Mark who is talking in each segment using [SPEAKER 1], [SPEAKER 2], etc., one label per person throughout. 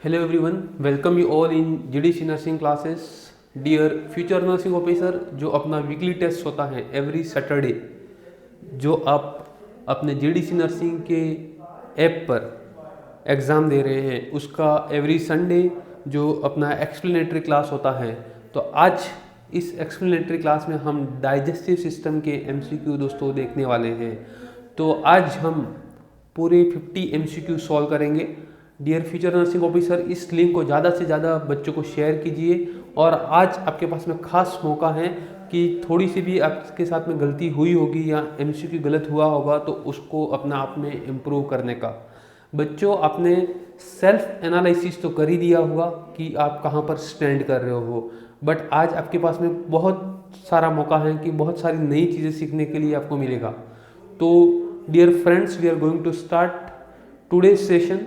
[SPEAKER 1] Hello everyone, welcome you all in GDC nursing classes. Dear future nursing officer, जो अपना weekly test होता है every Saturday, जो आप अपने GDC नर्सिंग के ऐप पर एग्ज़ाम दे रहे हैं, उसका एवरी संडे जो अपना एक्सप्लेनेटरी क्लास होता है। तो आज इस एक्सप्लेनेटरी क्लास में हम डाइजेस्टिव सिस्टम के MCQ दोस्तों देखने वाले हैं। तो आज हम पूरे 50 MCQ सॉल्व करेंगे। डियर फ्यूचर नर्सिंग ऑफिसर, इस लिंक को ज़्यादा से ज़्यादा बच्चों को शेयर कीजिए। और आज आपके पास में खास मौका है कि थोड़ी सी भी आपके साथ में गलती हुई होगी या MCQ गलत हुआ होगा तो उसको अपना आप में इम्प्रूव करने का। बच्चों, आपने सेल्फ एनालिसिस तो कर ही दिया होगा कि आप कहाँ पर स्टैंड कर रहे हो, बट आज आपके पास में बहुत सारा मौका है कि बहुत सारी नई चीज़ें सीखने के लिए आपको मिलेगा। तो dear friends, we are going to start today session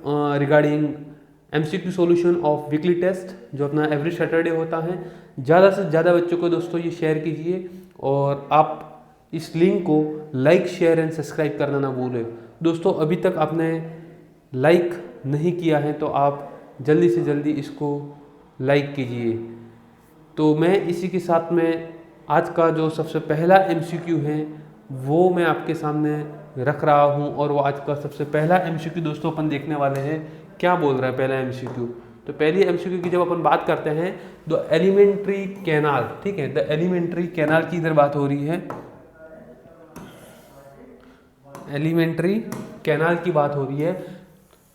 [SPEAKER 1] regarding MCQ solution of weekly test, जो अपना एवरी सैटरडे होता है। ज़्यादा से ज़्यादा बच्चों को दोस्तों ये शेयर कीजिए और आप इस लिंक को लाइक, शेयर एंड सब्सक्राइब करना ना भूलें। दोस्तों, अभी तक आपने लाइक नहीं किया है तो आप जल्दी से जल्दी इसको लाइक कीजिए। तो मैं इसी के साथ में आज का जो सबसे पहला MCQ है वो मैं आपके सामने रख रहा हूँ, और वो आज का सबसे पहला MCQ दोस्तों अपन देखने वाले हैं। क्या बोल रहा है पहला MCQ? तो पहली MCQ की जब अपन बात करते हैं द एलिमेंट्री कैनाल, ठीक है, द एलिमेंट्री कैनाल की इधर बात हो रही है। एलिमेंट्री कैनाल की बात हो रही है।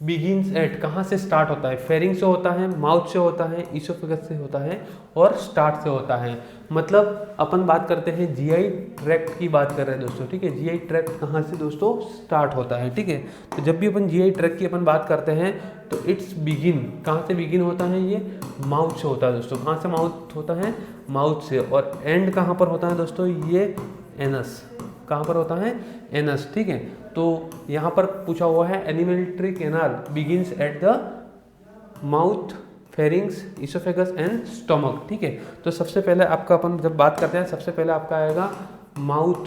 [SPEAKER 1] बिगिंस एट, कहाँ से स्टार्ट होता है? फेरिंग से होता है, माउथ से होता है, इसोफेगस से होता है और स्टार्ट से होता है। मतलब अपन बात करते हैं GI ट्रैक्ट की बात कर रहे हैं दोस्तों, ठीक है। GI ट्रैक्ट कहाँ से दोस्तों स्टार्ट होता है, ठीक है। तो जब भी अपन GI ट्रैक्ट की अपन बात करते हैं तो इट्स बिगिन, कहाँ से बिगिन होता है? ये माउथ से होता है दोस्तों। कहाँ से माउथ होता है? माउथ से। और एंड कहाँ पर होता है दोस्तों? ये एनस। कहाँ पर होता है? एनस, ठीक है। तो यहाँ पर पूछा हुआ है alimentary canal begins at the mouth, pharynx, oesophagus and stomach, ठीक है। तो सबसे पहले आपका अपन जब बात करते हैं, सबसे पहले आपका आएगा माउथ,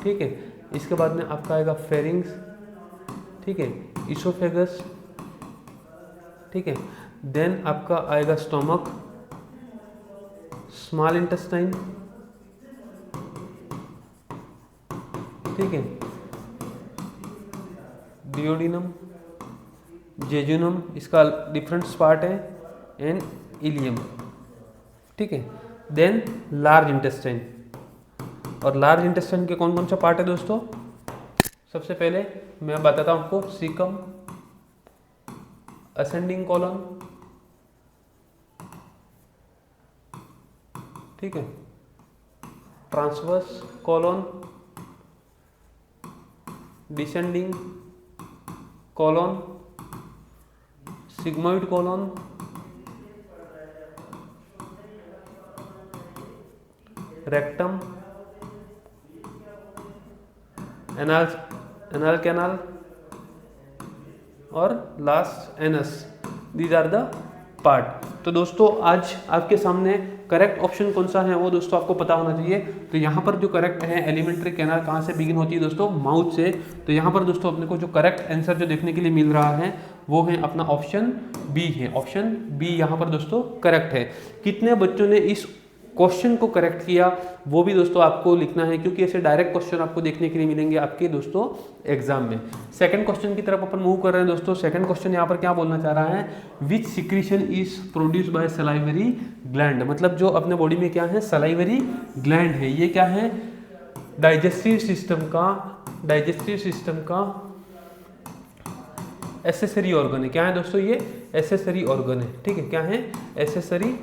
[SPEAKER 1] ठीक है। इसके बाद में आपका आएगा फेरिंग्स, ठीक है, इसोफेगस, ठीक है। देन आपका आएगा स्टोमक, स्मॉल इंटेस्टाइन, ठीक है, डियोडिनम, जेजुनम, इसका डिफरेंट पार्ट है, एंड इलियम, ठीक है। देन लार्ज इंटेस्टाइन, और लार्ज इंटेस्टाइन के कौन कौन सा पार्ट है दोस्तों? सबसे पहले मैं बताता हूँ आपको, सीकम, असेंडिंग कॉलन, ठीक है, transverse colon, descending colon, sigmoid colon, rectum, anal canal और last anus. These are the part. तो दोस्तों, आज आपके सामने करेक्ट ऑप्शन कौन सा है वो दोस्तों आपको पता होना चाहिए। तो यहाँ पर जो करेक्ट है, एलिमेंट्री कैनाल कहाँ से बिगिन होती है दोस्तों? माउथ से। तो यहाँ पर दोस्तों अपने को जो करेक्ट आंसर जो देखने के लिए मिल रहा है वो है अपना ऑप्शन बी है। ऑप्शन बी यहाँ पर दोस्तों करेक्ट है। कितने बच्चों ने इस क्वेश्चन को करेक्ट किया वो भी दोस्तों आपको लिखना है, क्योंकि ऐसे डायरेक्ट क्वेश्चन आपको देखने के लिए मिलेंगे आपके दोस्तों एग्जाम में। सेकंड क्वेश्चन की तरफ अपन मूव कर रहे हैं दोस्तों। सेकंड क्वेश्चन यहाँ पर क्या बोलना चाह रहा है? Which secretion is produce by salivary gland. मतलब जो अपने बॉडी में क्या है? सलाइवरी ग्लैंड है। ये क्या है? डाइजेस्टिव सिस्टम का एसेसरी ऑर्गन है। क्या है दोस्तों? ये एसेसरी ऑर्गन है, ठीक है। क्या है? एसेसरी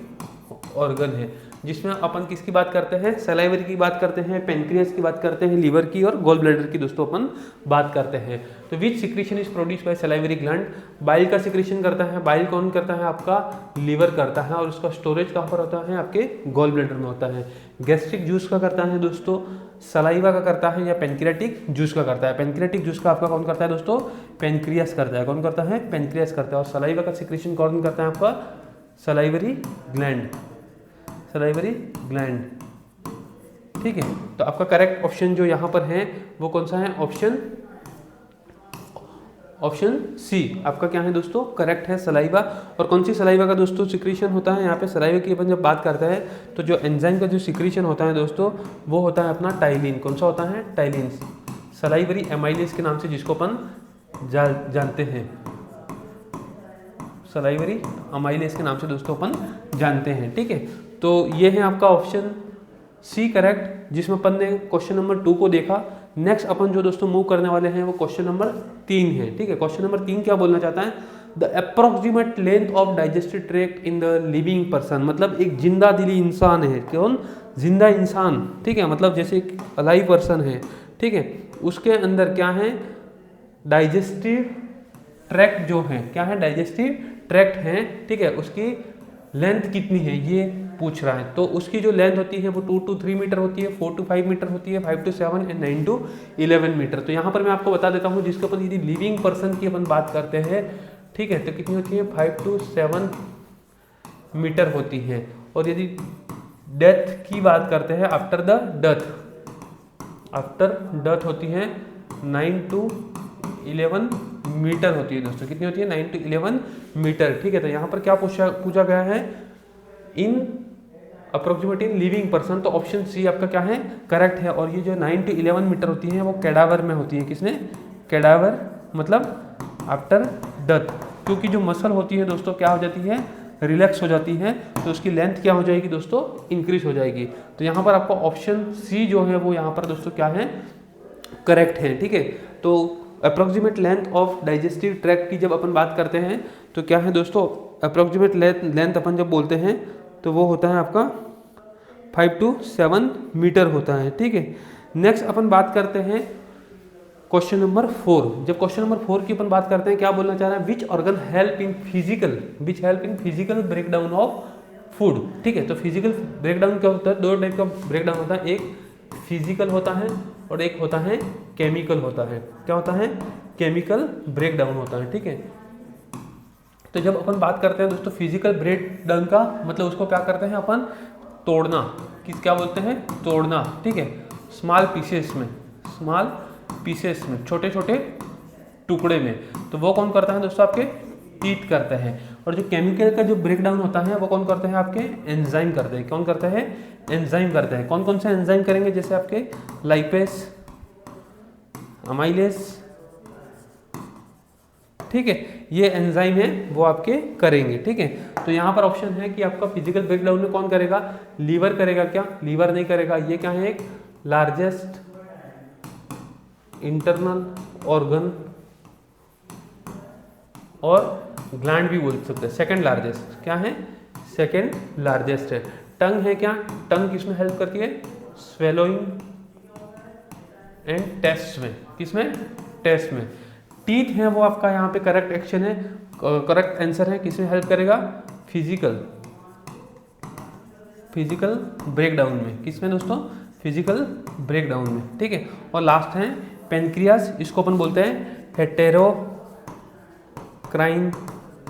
[SPEAKER 1] ऑर्गन है, जिसमें अपन किसकी बात करते हैं? सलाइवरी की बात करते हैं, पेनक्रियास की बात करते हैं, लीवर की और गॉल ब्लैडर की दोस्तों अपन बात करते हैं। तो which secretion is produce by salivary gland? Bile का सिक्रीशन करता है। बाइल कौन करता है? आपका लीवर करता है, और उसका स्टोरेज कहाँ पर होता है? आपके गॉल ब्लैडर में होता है। गैस्ट्रिक जूस का करता है दोस्तों? सलाइवा का करता है या पेनक्रियाटिक जूस का करता है? पेनक्रियाटिक जूस का आपका कौन करता है दोस्तों? पेनक्रियास करता है। कौन करता है? पेनक्रियास करता है। और सलाइवा का सिक्रीशन कौन करता है? आपका सलाइवरी ग्लैंड, सलाइवरी ग्लैंड, ठीक है। तो आपका करेक्ट ऑप्शन जो यहाँ पर है वो कौन सा है? ऑप्शन सी आपका क्या है दोस्तों, करेक्ट है, सलाइवा। और कौन सी सलाइवा का दोस्तों सिक्रीशन होता है, यहाँ पे सलाइवा की अपन जब बात करते हैं तो जो एंजाइम का जो सिक्रीशन होता है दोस्तों वो होता है अपना टाइलिन। कौन सा होता है, टाइलिन, सलाइवरी एमाइलेज के नाम से जिसको अपन जानते हैं, सलाइवरी अमाइलेज के नाम से दोस्तों अपन जानते हैं। ठीक है, तो ये है आपका ऑप्शन सी करेक्ट, जिसमें अपन ने क्वेश्चन नंबर 2 को देखा। नेक्स्ट अपन जो दोस्तों मूव करने वाले हैं वो क्वेश्चन नंबर 3 है। ठीक है, क्वेश्चन नंबर 3 क्या बोलना चाहता है, the approximate length of digestive tract in the living person, मतलब एक जिंदा दिली इंसान है, कौन, जिंदा इंसान। ठीक है, मतलब जैसे एक अलाइव पर्सन है, ठीक है, उसके अंदर क्या है, डाइजेस्टिव ट्रैक्ट जो है, क्या है, डाइजेस्टिव ट्रैक्ट है। ठीक है, उसकी लेंथ कितनी है ये पूछ रहा है। तो उसकी जो लेंथ होती है वो 2 to 3 मीटर होती है, 4 to 5 मीटर होती है, 5 to 7 एंड 9 to 11 मीटर। तो यहाँ पर मैं आपको बता देता हूँ, जिसके अपन यदि लिविंग पर्सन की अपन बात करते हैं, ठीक है, तो कितनी होती है, 5 to 7 मीटर होती है। और यदि डेथ की बात करते हैं after the death, after death होती है 9 to 11 मीटर होती है दोस्तों। कितनी होती है, 9 to 11 मीटर। ठीक है, तो यहाँ पर क्या पूछा गया है, इन अप्रोक्सीमेट इन लिविंग पर्सन, तो ऑप्शन सी आपका क्या है, करेक्ट है। और ये जो 9 to 11 मीटर होती है वो कैडावर में होती है, किसने, कैडावर, मतलब आफ्टर डेथ, क्योंकि जो मसल होती है दोस्तों क्या हो जाती है, रिलैक्स हो जाती है, तो उसकी लेंथ क्या हो जाएगी दोस्तों, इंक्रीज हो जाएगी। तो यहाँ पर आपका ऑप्शन सी जो है वो यहाँ पर दोस्तों क्या है, करेक्ट है। ठीक है, तो approximate length of digestive tract की जब अपन बात करते हैं तो क्या है दोस्तों, अप्रोक्सीमेट लेंथ अपन जब बोलते हैं तो वो होता है आपका 5 to 7 मीटर होता है। ठीक है, नेक्स्ट अपन बात करते हैं क्वेश्चन नंबर 4। जब क्वेश्चन नंबर 4 की अपन बात करते हैं, क्या बोलना चाह रहा है, which organ help in physical breakdown of food. ठीक है, तो फिजिकल ब्रेकडाउन क्या होता है, 2 टाइप का ब्रेकडाउन होता है, एक फिजिकल होता है और एक होता है केमिकल होता है। क्या होता है, केमिकल ब्रेकडाउन होता है। ठीक है, तो जब अपन बात करते हैं दोस्तों फिजिकल ब्रेकडाउन का, मतलब उसको क्या करते हैं अपन, तोड़ना, क्या बोलते हैं, तोड़ना। ठीक है, स्मॉल पीसेस में, छोटे छोटे टुकड़े में, तो वो कौन करता है दोस्तों, आपके टीथ करते हैं। और जो केमिकल का जो ब्रेकडाउन होता है वो कौन करते हैं, आपके एंजाइम करते हैं। कौन करते हैं, एंजाइम करते हैं। कौन कौन से एंजाइम करेंगे, जैसे आपके लाइपेस, अमाइलेज, ठीक है, ये एंजाइम है वो आपके करेंगे। ठीक है, तो यहाँ पर ऑप्शन है कि आपका फिजिकल ब्रेकडाउन में कौन करेगा, लीवर करेगा। क्या, लीवर नहीं करेगा। ये क्या है, एक लार्जेस्ट इंटरनल ऑर्गन और ग्लैंड भी बोल सकते हैं, सेकंड लार्जेस्ट, क्या है, सेकंड लार्जेस्ट है। टंग है, क्या, टंग किसमें हेल्प करती है, स्वेलोइंग एंड टेस्ट में, किसमें, टेस्ट में। टीथ है वो आपका यहाँ पे करेक्ट एक्शन है, करेक्ट आंसर है, किसमें हेल्प करेगा, फिजिकल ब्रेकडाउन में। किसमें दोस्तों, फिजिकल ब्रेकडाउन में। ठीक है, और लास्ट है पेनक्रियास, इसको अपन बोलते हैं हेटेरोक्राइन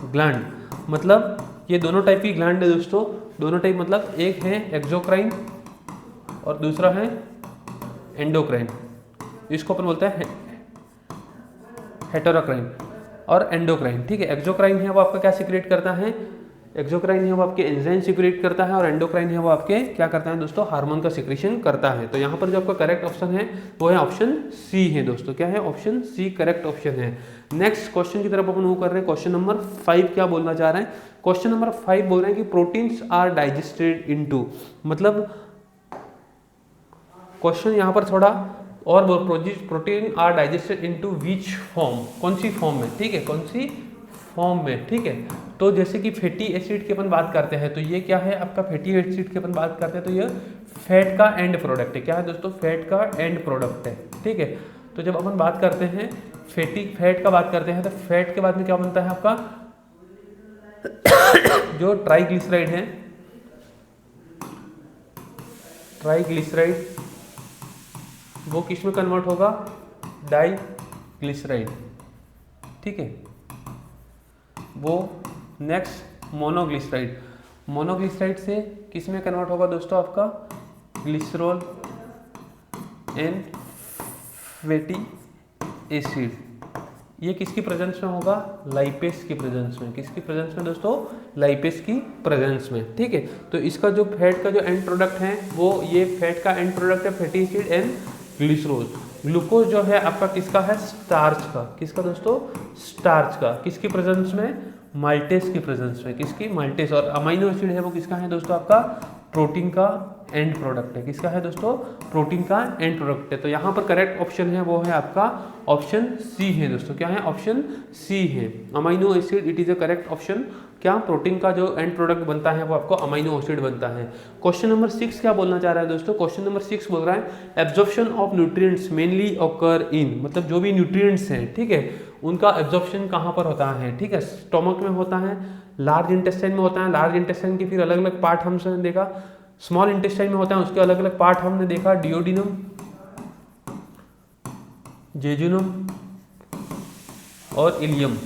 [SPEAKER 1] ग्लैंड, मतलब ये दोनों टाइप की ग्लैंड है दोस्तों। दोनों टाइप मतलब एक है एक्सोक्राइन और दूसरा है एंडोक्राइन। इसको अपन बोलते हैं हेटेरोक्राइन और एंडोक्राइन। ठीक है, एक्सोक्राइन है वो आपका क्या सिक्रेट करता है, एक्सोक्राइन है वो आपके एंजाइम सिक्रेट करता है, और एंडोक्राइन है वो आपके क्या करता है दोस्तों, हार्मोन का सिक्रेशन करता है। तो यहाँ पर जो आपका करेक्ट ऑप्शन है वो है ऑप्शन सी है दोस्तों। क्या है, ऑप्शन सी करेक्ट ऑप्शन है। नेक्स्ट क्वेश्चन की तरफ अपन मूव कर रहे हैं। क्वेश्चन नंबर 5 क्या बोलना चाह रहे हैं, क्वेश्चन नंबर 5 बोल रहे हैं कि प्रोटीन्स आर डाइजेस्टेड इनटू, मतलब क्वेश्चन यहाँ पर थोड़ा और protein are digested into which form, कौन सी फॉर्म में। ठीक है, कौन सी फॉर्म में। ठीक है, तो जैसे कि फैटी एसिड की अपन बात करते हैं तो ये क्या है आपका, फैटी एसिड की अपन बात करते हैं तो ये फैट का एंड प्रोडक्ट है। क्या है दोस्तों, फैट का एंड प्रोडक्ट है। ठीक है, तो जब अपन बात करते हैं फैट का बात करते हैं तो फैट के बाद में क्या बनता है आपका जो ट्राइग्लिसराइड है, ट्राइग्लिसराइड वो किस में कन्वर्ट होगा, डाइग्लिसराइड। ठीक है, वो नेक्स्ट मोनोग्लिसराइड, मोनोग्लिसराइड से किस में कन्वर्ट होगा दोस्तों, आपका ग्लिसरॉल एंड फैटी एसिड, ये किसकी प्रेजेंस में होगा? लाइपेस की प्रेजेंस में। किसकी प्रेजेंस में दोस्तों? लाइपेस की प्रेजेंस में, ठीक है। तो इसका जो फैट का जो एंड प्रोडक्ट है वो ये फैट का एंड प्रोडक्ट है फैटी एसिड एंड ग्लिसरोज। ग्लूकोज जो है आपका किसका है? स्टार्च का। किसका दोस्तों? स्टार्च का। किसकी प्रेजेंस में? माल्टेस की प्रेजेंस में। किसकी? माल्टेस। और अमाइनो एसिड है वो किसका है दोस्तों? आपका प्रोटीन का एंड प्रोडक्ट है। किसका है दोस्तों? प्रोटीन का एंड प्रोडक्ट है। तो यहाँ पर करेक्ट ऑप्शन है वो है आपका ऑप्शन सी है दोस्तों। क्या है? ऑप्शन सी है। Amino acid it is a correct option. क्या? प्रोटीन का जो एंड प्रोडक्ट बनता है वो आपको अमाइनो एसिड बनता है। क्वेश्चन नंबर 6 क्या बोलना चाह रहा है दोस्तों? क्वेश्चन नंबर 6 बोल रहा है absorption of nutrients mainly occur in, मतलब जो भी न्यूट्रिएंट्स हैं, ठीक है, उनका एब्जॉर्प्शन कहाँ पर होता है? ठीक है, स्टोमक में होता है, लार्ज इंटेस्टाइन में होता है। लार्ज इंटेस्टाइन के फिर अलग अलग पार्ट हमने देखा। स्मॉल इंटेस्टाइन में होता है, उसके अलग अलग पार्ट हमने देखा, डिओडिनम, जेजुनम और इलियम,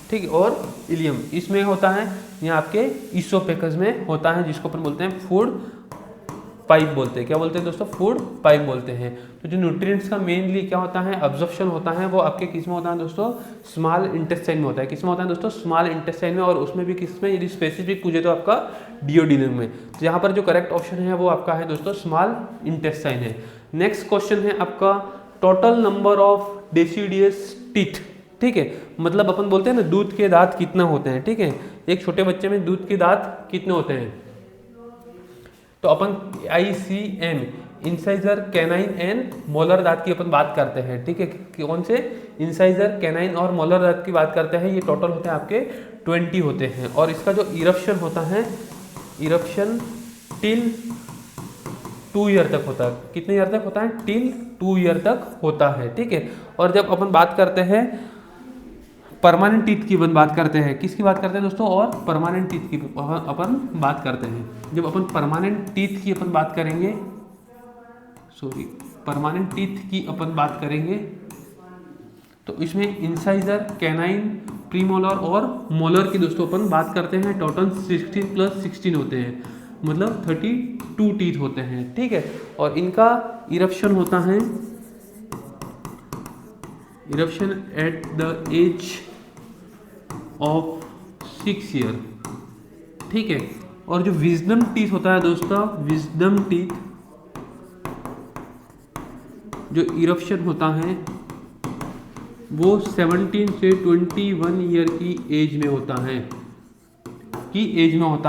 [SPEAKER 1] ठीक है, और इलियम इसमें होता है। यहाँ आपके ईसोफेगस में होता है, जिसको अपन बोलते हैं फूड पाइप बोलते हैं। क्या बोलते हैं दोस्तों? फूड पाइप बोलते हैं। तो जो न्यूट्रिएंट्स का मेनली क्या होता है? अब्जॉर्प्शन होता है वो आपके किस में होता है दोस्तों? स्मॉल इंटेस्टाइन में होता है। किस में होता है दोस्तों? स्मॉल इंटेस्टाइन में। और उसमें भी किस में? यदि स्पेसिफिक पूछे तो आपका डिओडिनम में। तो यहाँ पर जो करेक्ट ऑप्शन है वो आपका है दोस्तों स्मॉल इंटेस्टाइन है। नेक्स्ट क्वेश्चन है आपका total number of deciduous teeth, ठीक है, मतलब अपन बोलते हैं ना दूध के दांत कितना होते हैं, ठीक है, एक छोटे बच्चे में दूध के दांत कितने होते हैं? तो अपन ICM incisor, canine and molar दांत की अपन बात करते हैं, ठीक है। कौन से? इंसाइजर, कैनाइन और मोलर दांत की बात करते हैं। ये टोटल होते हैं आपके 20 होते हैं। और इसका जो इरप्शन होता है, इरप्शन टिल 2 ईयर तक होता है। कितने ईयर तक होता है? टिल 2 ईयर तक होता है, ठीक है। और जब अपन बात करते हैं परमानेंट टीथ की अपन बात करते हैं, किसकी बात करते हैं दोस्तों? और परमानेंट टीथ की अपन बात करते हैं। जब अपन परमानेंट टीथ की अपन बात करेंगे, सॉरी, परमानेंट टीथ की अपन बात करेंगे तो इसमें इंसाइजर, कैनाइन, प्रीमोलर और मोलर की दोस्तों अपन बात करते हैं। टोटल 16 + 16 होते हैं, मतलब 32 टीथ होते हैं, ठीक है। और इनका इरप्शन होता है, eruption at the age of 6 year, ठीक है। और जो विजडम टीथ होता है दोस्तों, विजडम टीथ जो इरप्शन होता है वो 17 से 21 ईयर की एज में होता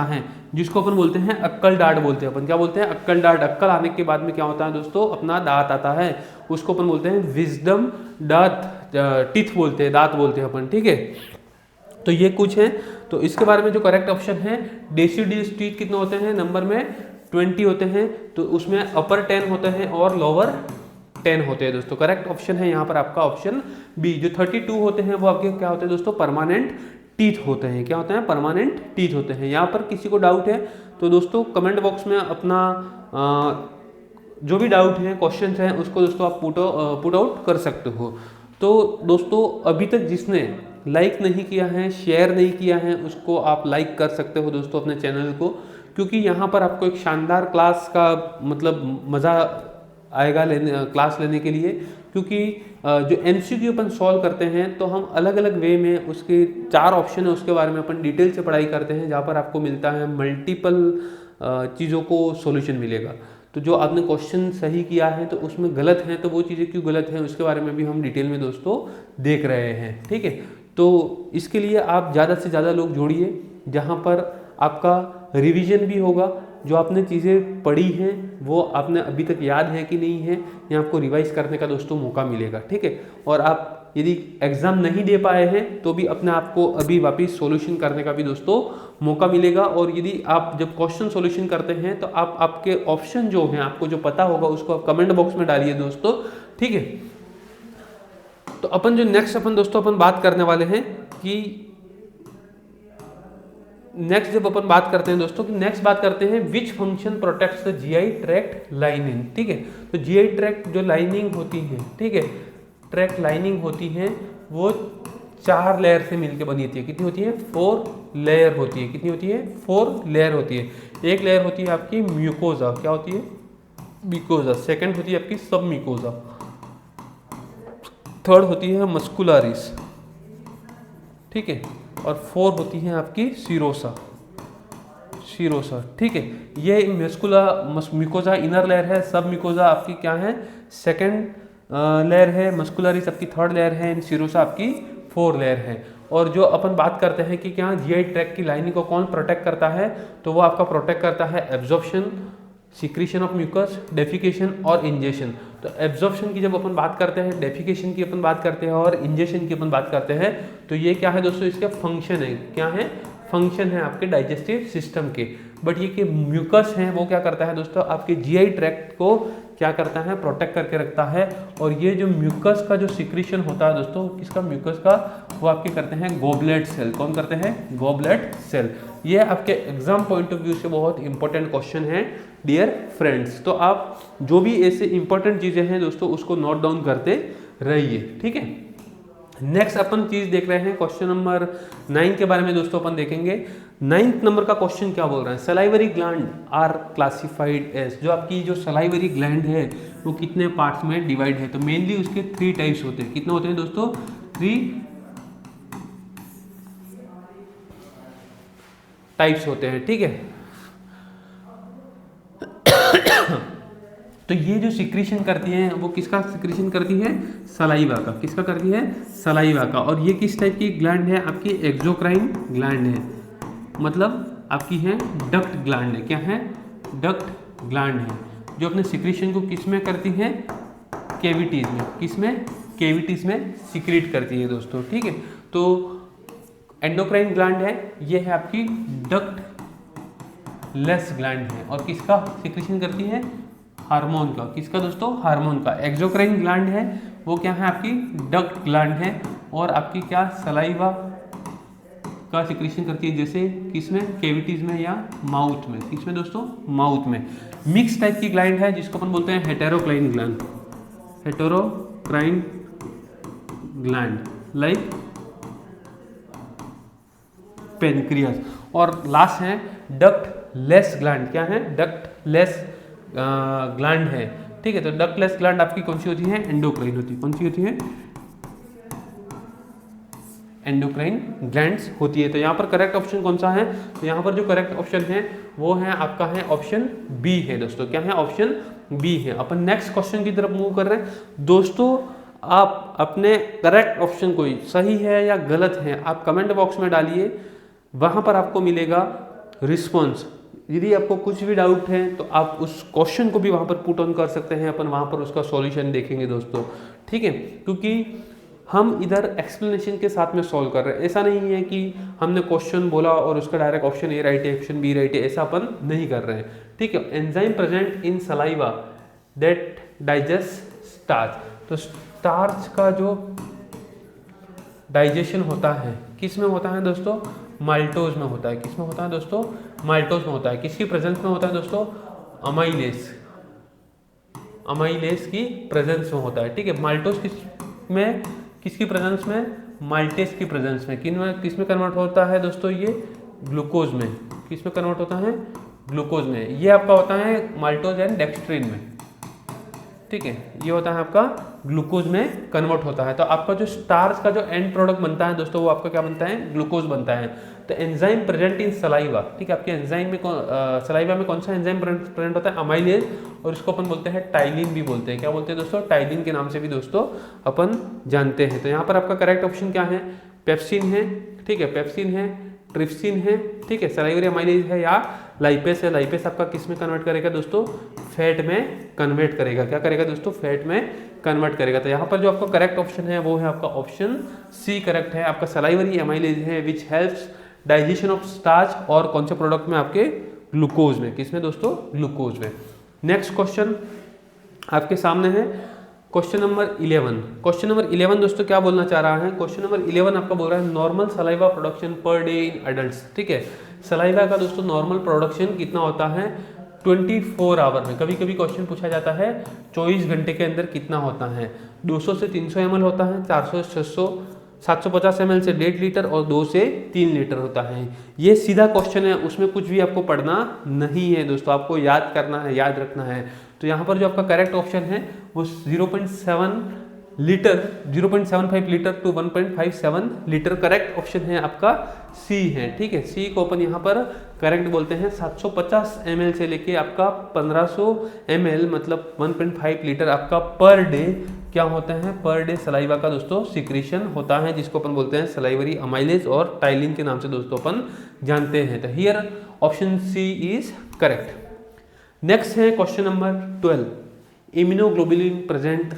[SPEAKER 1] है, जिसको अपन बोलते हैं अक्कल डार्ट बोलते हैं। अपन क्या बोलते हैं? अक्कल डार्ट। अक्कल आने के बाद में क्या होता है दोस्तों? अपना दांत आता है, उसको अपन बोलते हैं विजडम दांत, टीथ बोलते हैं, दांत बोलते हैं अपन, ठीक है। तो ये कुछ है। तो इसके बारे में जो करेक्ट ऑप्शन है, डेसिडियस टीथ कितने होते हैं? नंबर में 20 होते हैं। तो उसमें अपर 10 होते हैं और लोअर 10 होते हैं दोस्तों। करेक्ट ऑप्शन है यहाँ पर आपका ऑप्शन बी। जो 32 होते हैं वो आपके क्या होते हैं दोस्तों? परमानेंट टीथ होते हैं। क्या होते हैं? परमानेंट टीथ होते हैं। यहाँ पर किसी को डाउट है तो दोस्तों कमेंट बॉक्स में अपना जो भी डाउट है, क्वेश्चन हैं, उसको दोस्तों आप पुट आउट कर सकते हो। तो दोस्तों अभी तक जिसने लाइक नहीं किया है, शेयर नहीं किया है, उसको आप लाइक कर सकते हो दोस्तों अपने चैनल को, क्योंकि यहाँ पर आपको एक शानदार क्लास का मतलब मज़ा आएगा क्लास लेने के लिए। क्योंकि जो MCQ अपन सॉल्व करते हैं तो हम अलग अलग वे में, उसके 4 ऑप्शन है, उसके बारे में अपन डिटेल से पढ़ाई करते हैं, जहाँ पर आपको मिलता है मल्टीपल चीज़ों को सॉल्यूशन मिलेगा। तो जो आपने क्वेश्चन सही किया है तो उसमें गलत है, तो वो चीज़ें क्यों गलत हैं उसके बारे में भी हम डिटेल में दोस्तों देख रहे हैं, ठीक है। तो इसके लिए आप ज़्यादा से ज़्यादा लोग जोड़िए, जहाँ पर आपका रिवीजन भी होगा, जो आपने चीज़ें पढ़ी हैं वो आपने अभी तक याद है कि नहीं है, यहाँ आपको रिवाइज करने का दोस्तों मौका मिलेगा, ठीक है। और आप यदि एग्ज़ाम नहीं दे पाए हैं तो भी अपने आप को अभी वापस सॉल्यूशन करने का भी दोस्तों मौका मिलेगा। और यदि आप जब क्वेश्चन सॉल्यूशन करते हैं तो आप आपके ऑप्शन जो हैं, आपको जो पता होगा उसको आप कमेंट बॉक्स में डालिए दोस्तों, ठीक है। तो अपन जो नेक्स्ट दोस्तों अपन बात करने वाले हैं कि नेक्स्ट जब अपन बात करते हैं दोस्तों कि नेक्स्ट बात करते हैं which function protects the GI tract lining, ठीक है। तो GI ट्रैक्ट जो लाइनिंग होती है, ठीक है, ट्रैक्ट लाइनिंग होती है वो 4 लेयर से मिलकर बनी होती है। कितनी होती है? 4 लेयर होती है। कितनी होती है? 4 लेयर होती है। एक लेयर होती है आपकी म्यूकोजा, क्या होती है? म्यूकोजा। सेकंड होती है आपकी सब म्यूकोजा, थर्ड होती है मस्कुलरिस, ठीक है, और 4 होती है आपकी सीरोसा, ठीक है। ये म्यूकोजा इनर लेयर है, सब म्यूकोजा आपकी क्या है, सेकंड लेयर है, मस्कुलरिस आपकी थर्ड लेयर है, एंड सीरोसा आपकी 4 लेयर है। और जो अपन बात करते हैं कि क्या जीआई ट्रैक्ट की लाइनिंग को कौन प्रोटेक्ट करता है, तो वो आपका प्रोटेक्ट करता है absorption, secretion of mucus, defecation और इंजेशन। तो एब्जॉर्प्शन की जब अपन बात करते हैं, डेफिकेशन की अपन बात करते हैं और इंजेशन की अपन बात करते हैं, तो ये क्या है दोस्तों, इसके फंक्शन है, क्या है, फंक्शन है आपके डाइजेस्टिव सिस्टम के। बट ये कि म्यूकस है वो क्या करता है दोस्तों, आपके जीआई ट्रैक्ट को क्या करता है, प्रोटेक्ट करके रखता है। और ये जो म्यूकस का जो सिक्रीशन होता है दोस्तों, किसका, म्यूकस का, वो आपके करते हैं गोबलेट सेल। कौन करते हैं, गोबलेट सेल। ये आपके एग्जाम पॉइंट ऑफ व्यू से बहुत इंपॉर्टेंट क्वेश्चन है डियर फ्रेंड्स। तो आप जो भी ऐसे इंपॉर्टेंट चीज़ें हैं दोस्तों उसको नोट डाउन करते रहिए, ठीक है। नेक्स्ट अपन चीज देख रहे हैं क्वेश्चन नंबर 9 के बारे में दोस्तों अपन देखेंगे। 9th नंबर का क्वेश्चन क्या बोल रहा है, salivary gland are classified as, जो आपकी जो सलाइवरी ग्लैंड है वो कितने पार्ट्स में डिवाइड है, तो मेनली उसके 3 टाइप्स होते हैं। कितने होते हैं दोस्तों, 3 टाइप्स होते हैं, ठीक है। तो ये जो सिक्रीशन करती है वो किसका सिक्रीशन करती है, सलाइवा का। किसका करती है, सलाइवा का। और ये किस टाइप की ग्लैंड है, आपकी एक्सोक्राइन ग्लैंड है, मतलब आपकी है डक्ट ग्लैंड है। क्या है, डक्ट ग्लैंड है, जो अपने सिक्रीशन को किस में करती है, कैविटीज में। किस में, कैविटीज में सिक्रीट करती है दोस्तों, ठीक है। तो एंडोक्राइन ग्लैंड है, ये है आपकी डक्ट लेस ग्लैंड है, और किसका सिक्रीशन करती है, हार्मोन का। किसका दोस्तों, हार्मोन का। एक्सोक्राइन ग्लैंड है वो क्या है, आपकी डक्ट ग्लैंड है, और आपकी क्या, सलाइवा का सिक्रीशन करती है, जैसे किसमें, कैविटीज में या माउथ में। किसमें दोस्तों, माउथ में। मिक्स टाइप की ग्लैंड है जिसको अपन बोलते हैं हेटेरोक्राइन ग्लैंड, हेटेरोक्राइन ग्लैंड, लाइक पेनक्रियास। और लास्ट है डक्ट लेस ग्लैंड। क्या है, डक्ट लेस ग्लैंड है, ठीक है। तो डक्टलेस ग्लैंड आपकी कौन सी होती है, एंडोक्राइन होती है। कौन सी होती है, एंडोक्राइन ग्लैंड्स होती है। तो यहाँ पर करेक्ट ऑप्शन कौन सा है, तो यहाँ पर जो करेक्ट ऑप्शन है वो है आपका है ऑप्शन बी है दोस्तों। क्या है, ऑप्शन बी है। अपन नेक्स्ट क्वेश्चन की तरफ मूव कर रहे हैं दोस्तों। आप अपने करेक्ट ऑप्शन कोई सही है या गलत है आप कमेंट बॉक्स में डालिए, वहाँ पर आपको मिलेगा रिस्पॉन्स। यदि आपको कुछ भी डाउट है तो आप उस क्वेश्चन को भी वहाँ पर पुट ऑन कर सकते हैं, अपन वहाँ पर उसका सॉल्यूशन देखेंगे दोस्तों, ठीक है। क्योंकि हम इधर एक्सप्लेनेशन के साथ में सॉल्व कर रहे हैं। ऐसा नहीं है कि हमने क्वेश्चन बोला और उसका डायरेक्ट ऑप्शन ए राइट है, ऑप्शन बी राइट है, ऐसा अपन नहीं कर रहे हैं, ठीक है। Enzyme present in saliva that digest starch. तो स्टार्च का जो डाइजेशन होता है किस में होता है दोस्तों, माल्टोज में होता है। किस में होता है दोस्तों, माल्टोज में होता है। किसकी प्रेजेंस में होता है दोस्तों, अमाइलेज, अमाइलेज की प्रेजेंस में होता है, ठीक है। माल्टोज में किसकी प्रेजेंस में, माल्टेज की प्रेजेंस में। किस में कन्वर्ट होता है दोस्तों, ये ग्लूकोज में। किस में कन्वर्ट होता है, ग्लूकोज में। ये आपका होता है माल्टोज एंड डेक्स्ट्रिन में, ठीक है। ये होता है आपका ग्लूकोज में कन्वर्ट होता है। तो आपका जो स्टार्च का जो एंड प्रोडक्ट बनता है दोस्तों वो आपका क्या बनता है, ग्लूकोज बनता है। तो एंजाइम प्रेजेंट इन सलाइवा, ठीक है। आपके एंजाइम में सलाइवा में कौन सा एंजाइम प्रेजेंट होता है, अमाइलेज, और इसको अपन बोलते हैं टाइलिन भी बोलते हैं। क्या बोलते हैं दोस्तों, टाइलिन के नाम से भी दोस्तों अपन जानते हैं। तो यहाँ पर आपका करेक्ट ऑप्शन क्या है, पेप्सिन है, ठीक है, पेप्सिन है, ट्रिप्सिन है, ठीक है, सलाइवरी अमाइलेज है, या लाइपेस है। लाइपेस आपका किस में कन्वर्ट करेगा दोस्तों, फैट में कन्वर्ट करेगा। क्या करेगा दोस्तों, फैट में कन्वर्ट करेगा। तो यहाँ पर जो आपका करेक्ट ऑप्शन है वो है आपका ऑप्शन सी करेक्ट है। आपका सलाइवरी अमाइलेज है which helps digestion of starch, और कौन से प्रोडक्ट में, आपके ग्लूकोज में। किसमें दोस्तों, ग्लूकोज में। नेक्स्ट क्वेश्चन आपके सामने है क्वेश्चन नंबर 11। क्वेश्चन नंबर 11 दोस्तों क्या बोलना चाह रहा है, क्वेश्चन नंबर 11 आपका बोल रहा है normal saliva production per day in adults, ठीक है। सलाइवा का दोस्तों नॉर्मल प्रोडक्शन कितना होता है, 24 आवर में। कभी कभी क्वेश्चन पूछा जाता है 24 घंटे के अंदर कितना होता है। 200 से 300 ml होता है, 400 से 600 750 ml से 1.5 लीटर, और 2 से 3 लीटर होता है। ये सीधा क्वेश्चन है, उसमें कुछ भी आपको पढ़ना नहीं है दोस्तों, आपको याद करना है, याद रखना है। तो यहाँ पर जो आपका करेक्ट ऑप्शन है वो 0.7 litre 0.75 litre to 1.57 litre correct option है आपका सी है। ठीक है, सी को अपन यहाँ पर करेक्ट बोलते हैं। 750 ml से लेके आपका 1500 ml मतलब 1.5 लीटर आपका पर डे क्या होता है, पर डे सलाइवा का दोस्तों सिक्रीशन होता है, जिसको अपन बोलते हैं सलाइवरी अमाइलेज और टाइलिन के नाम से दोस्तों अपन जानते हैं। तो here option C is correct. Next है question number 12, immunoglobulin present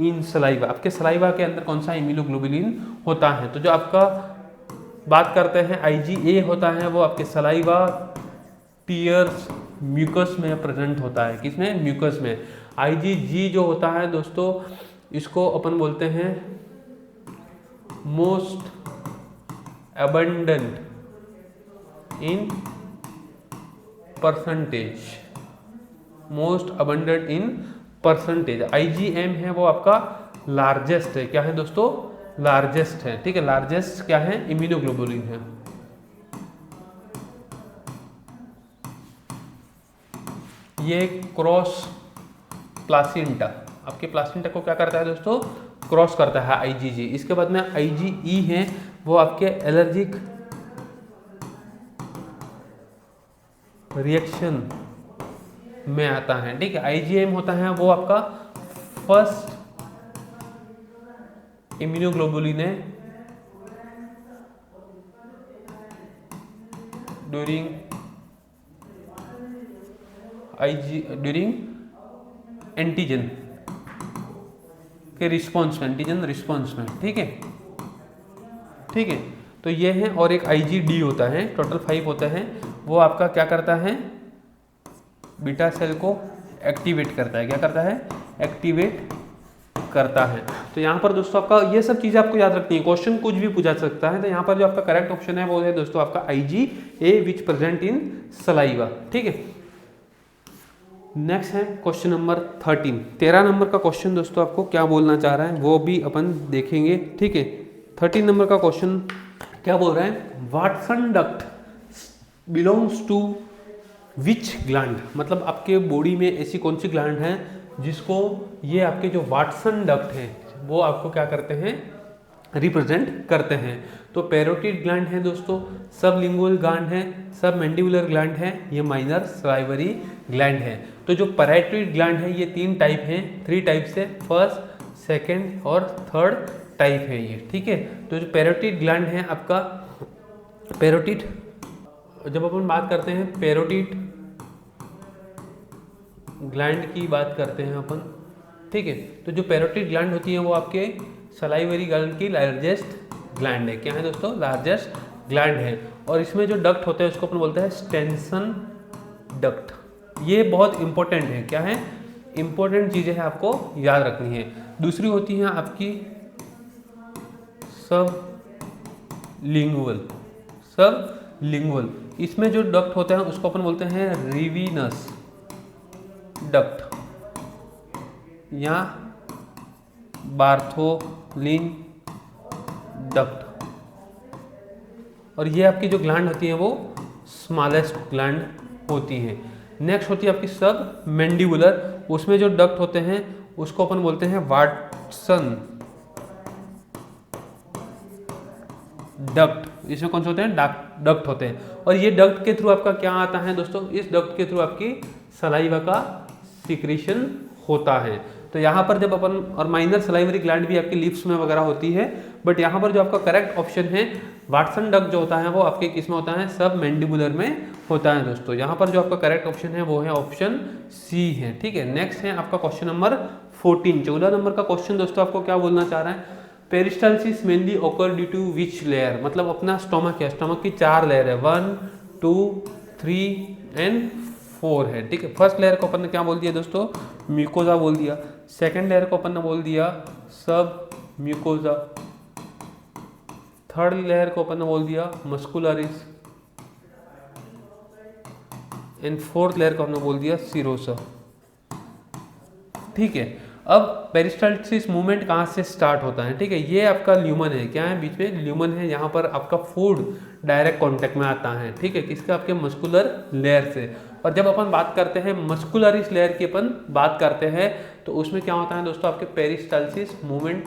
[SPEAKER 1] in saliva. आपके सलाइवा के अंदर कौन सा इम्यूनोग्लोबुलिन होता है? तो जो आपका बात करते हैं IgA होता है, वो आपके सलाइवा, टीयर्स, म्यूकस में प्रेजेंट होता है। किसमें? म्यूकस में। IgG जो होता है दोस्तों, इसको अपन बोलते हैं most abundant in percentage, most abundant in percentage. IgM है वो आपका लार्जेस्ट है। क्या है दोस्तों? लार्जेस्ट है। ठीक है, लार्जेस्ट क्या है? इम्यूनोग्लोबुलिन है। ये क्रॉस प्लासिंटा, आपके प्लासिंटा को क्या करता है दोस्तों? क्रॉस करता है IgG। इसके बाद में IgE है, वो आपके एलर्जिक रिएक्शन में आता है। ठीक है, IgM होता है वो आपका फर्स्ट इम्यूनोग्लोबुलिन है ड्यूरिंग एंटीजन के रिस्पॉन्स में, एंटीजन रिस्पॉन्स में। ठीक है, ठीक है, तो ये है। और एक IgD होता है, टोटल 5 होता है। वो आपका क्या करता है? बीटा सेल को एक्टिवेट करता है। क्या करता है? एक्टिवेट करता है। तो यहाँ पर दोस्तों आपका ये सब चीज़ें आपको याद रखनी है, क्वेश्चन कुछ भी पूछा सकता है। तो यहाँ पर जो आपका करेक्ट ऑप्शन है वो है दोस्तों आपका IgA which present in saliva. ठीक है, नेक्स्ट है क्वेश्चन नंबर 13 नंबर का क्वेश्चन दोस्तों आपको क्या बोलना चाह रहा है वो भी अपन देखेंगे। ठीक है, 13 नंबर का क्वेश्चन क्या बोल रहा है? Watson duct belongs to which gland, मतलब आपके बॉडी में ऐसी कौन सी ग्लैंड है जिसको ये आपके जो वाटसन डक्ट है वो आपको क्या करते हैं? रिप्रेजेंट करते हैं। तो पैरोटिड ग्लैंड है दोस्तों, सब लिंगुअल ग्लैंड है, सब मैंडिबुलर ग्लैंड है, ये माइनर सलाइवरी ग्लैंड है। तो जो पैराइटोइड ग्लैंड है ये 3 टाइप हैं, 3 टाइप्स है, फर्स्ट, सेकेंड और थर्ड टाइप है ये। ठीक है, तो जो पैरोटिड ग्लैंड है आपका, पैरोटिड, जब अपन बात करते हैं पैरोटिड ग्लैंड की बात करते हैं अपन। ठीक है, तो जो पैरोटिड ग्लैंड होती है वो आपके सलाइवरी ग्लैंड की लार्जेस्ट ग्लैंड है। क्या है दोस्तों? लार्जेस्ट ग्लैंड है। और इसमें जो डक्ट होता है उसको अपन बोलते हैं स्टेंसन डक्ट। ये बहुत इंपॉर्टेंट है। क्या है? इंपॉर्टेंट चीज़ें हैं, आपको याद रखनी है। दूसरी होती है आपकी सब लिंगुअल। इसमें जो डक्ट होता है उसको अपन बोलते हैं रिवीनस डक्ट या बार्थोलिन डक्ट। और ये आपकी जो ग्लैंड होती है वो स्मॉलेस्ट ग्लैंड होती है। नेक्स्ट होती है आपकी सब मैंडिबुलर, उसमें जो डक्ट होते हैं उसको अपन बोलते हैं वाटसन डक्ट। इसमें कौन से होते हैं? डक्ट होते हैं। और ये डक्ट के थ्रू आपका क्या आता है दोस्तों? इस डक्ट के थ्रू आपकी सलाइवा का सिक्रीशन होता है। तो यहाँ पर जब अपन, और माइनर सलाइवरी ग्लैंड भी आपकी लिप्स में वगैरह होती है, बट यहाँ पर जो आपका करेक्ट ऑप्शन है वाटसन डक्ट जो होता है वो आपके किस में होता है? सब मैंडिबुलर में होता है दोस्तों। यहाँ पर जो आपका करेक्ट ऑप्शन है वो है ऑप्शन सी है। ठीक है, नेक्स्ट है आपका क्वेश्चन नंबर 14 नंबर का क्वेश्चन दोस्तों आपको क्या बोलना चाह रहा है? Peristalsis mainly occur due to which layer, मतलब अपना स्टोमक है, स्टोमक की 4 लेयर है, 1, 2, 3 एंड 4 है। ठीक है, फर्स्ट लेयर को अपन ने क्या बोल दिया दोस्तों? म्यूकोजा बोल दिया। सेकेंड लेयर को अपन ने बोल दिया सब म्यूकोजा। थर्ड लेयर को अपन ने बोल दिया मस्कुलरिस एंड फोर्थ लेयर को हमने बोल दिया सीरोसा। ठीक है, अब पेरिस्टाल्सिस मूवमेंट कहाँ से स्टार्ट होता है? ठीक है, ये आपका ल्यूमन है। क्या है? बीच में ल्यूमन है, यहाँ पर आपका फूड डायरेक्ट कांटेक्ट में आता है। ठीक है, किसका? आपके मस्कुलर लेयर से। और जब अपन बात करते हैं मस्कुलरिस लेयर की अपन बात करते हैं तो उसमें क्या होता है दोस्तों, आपके पेरिस्टाल्सिस मूवमेंट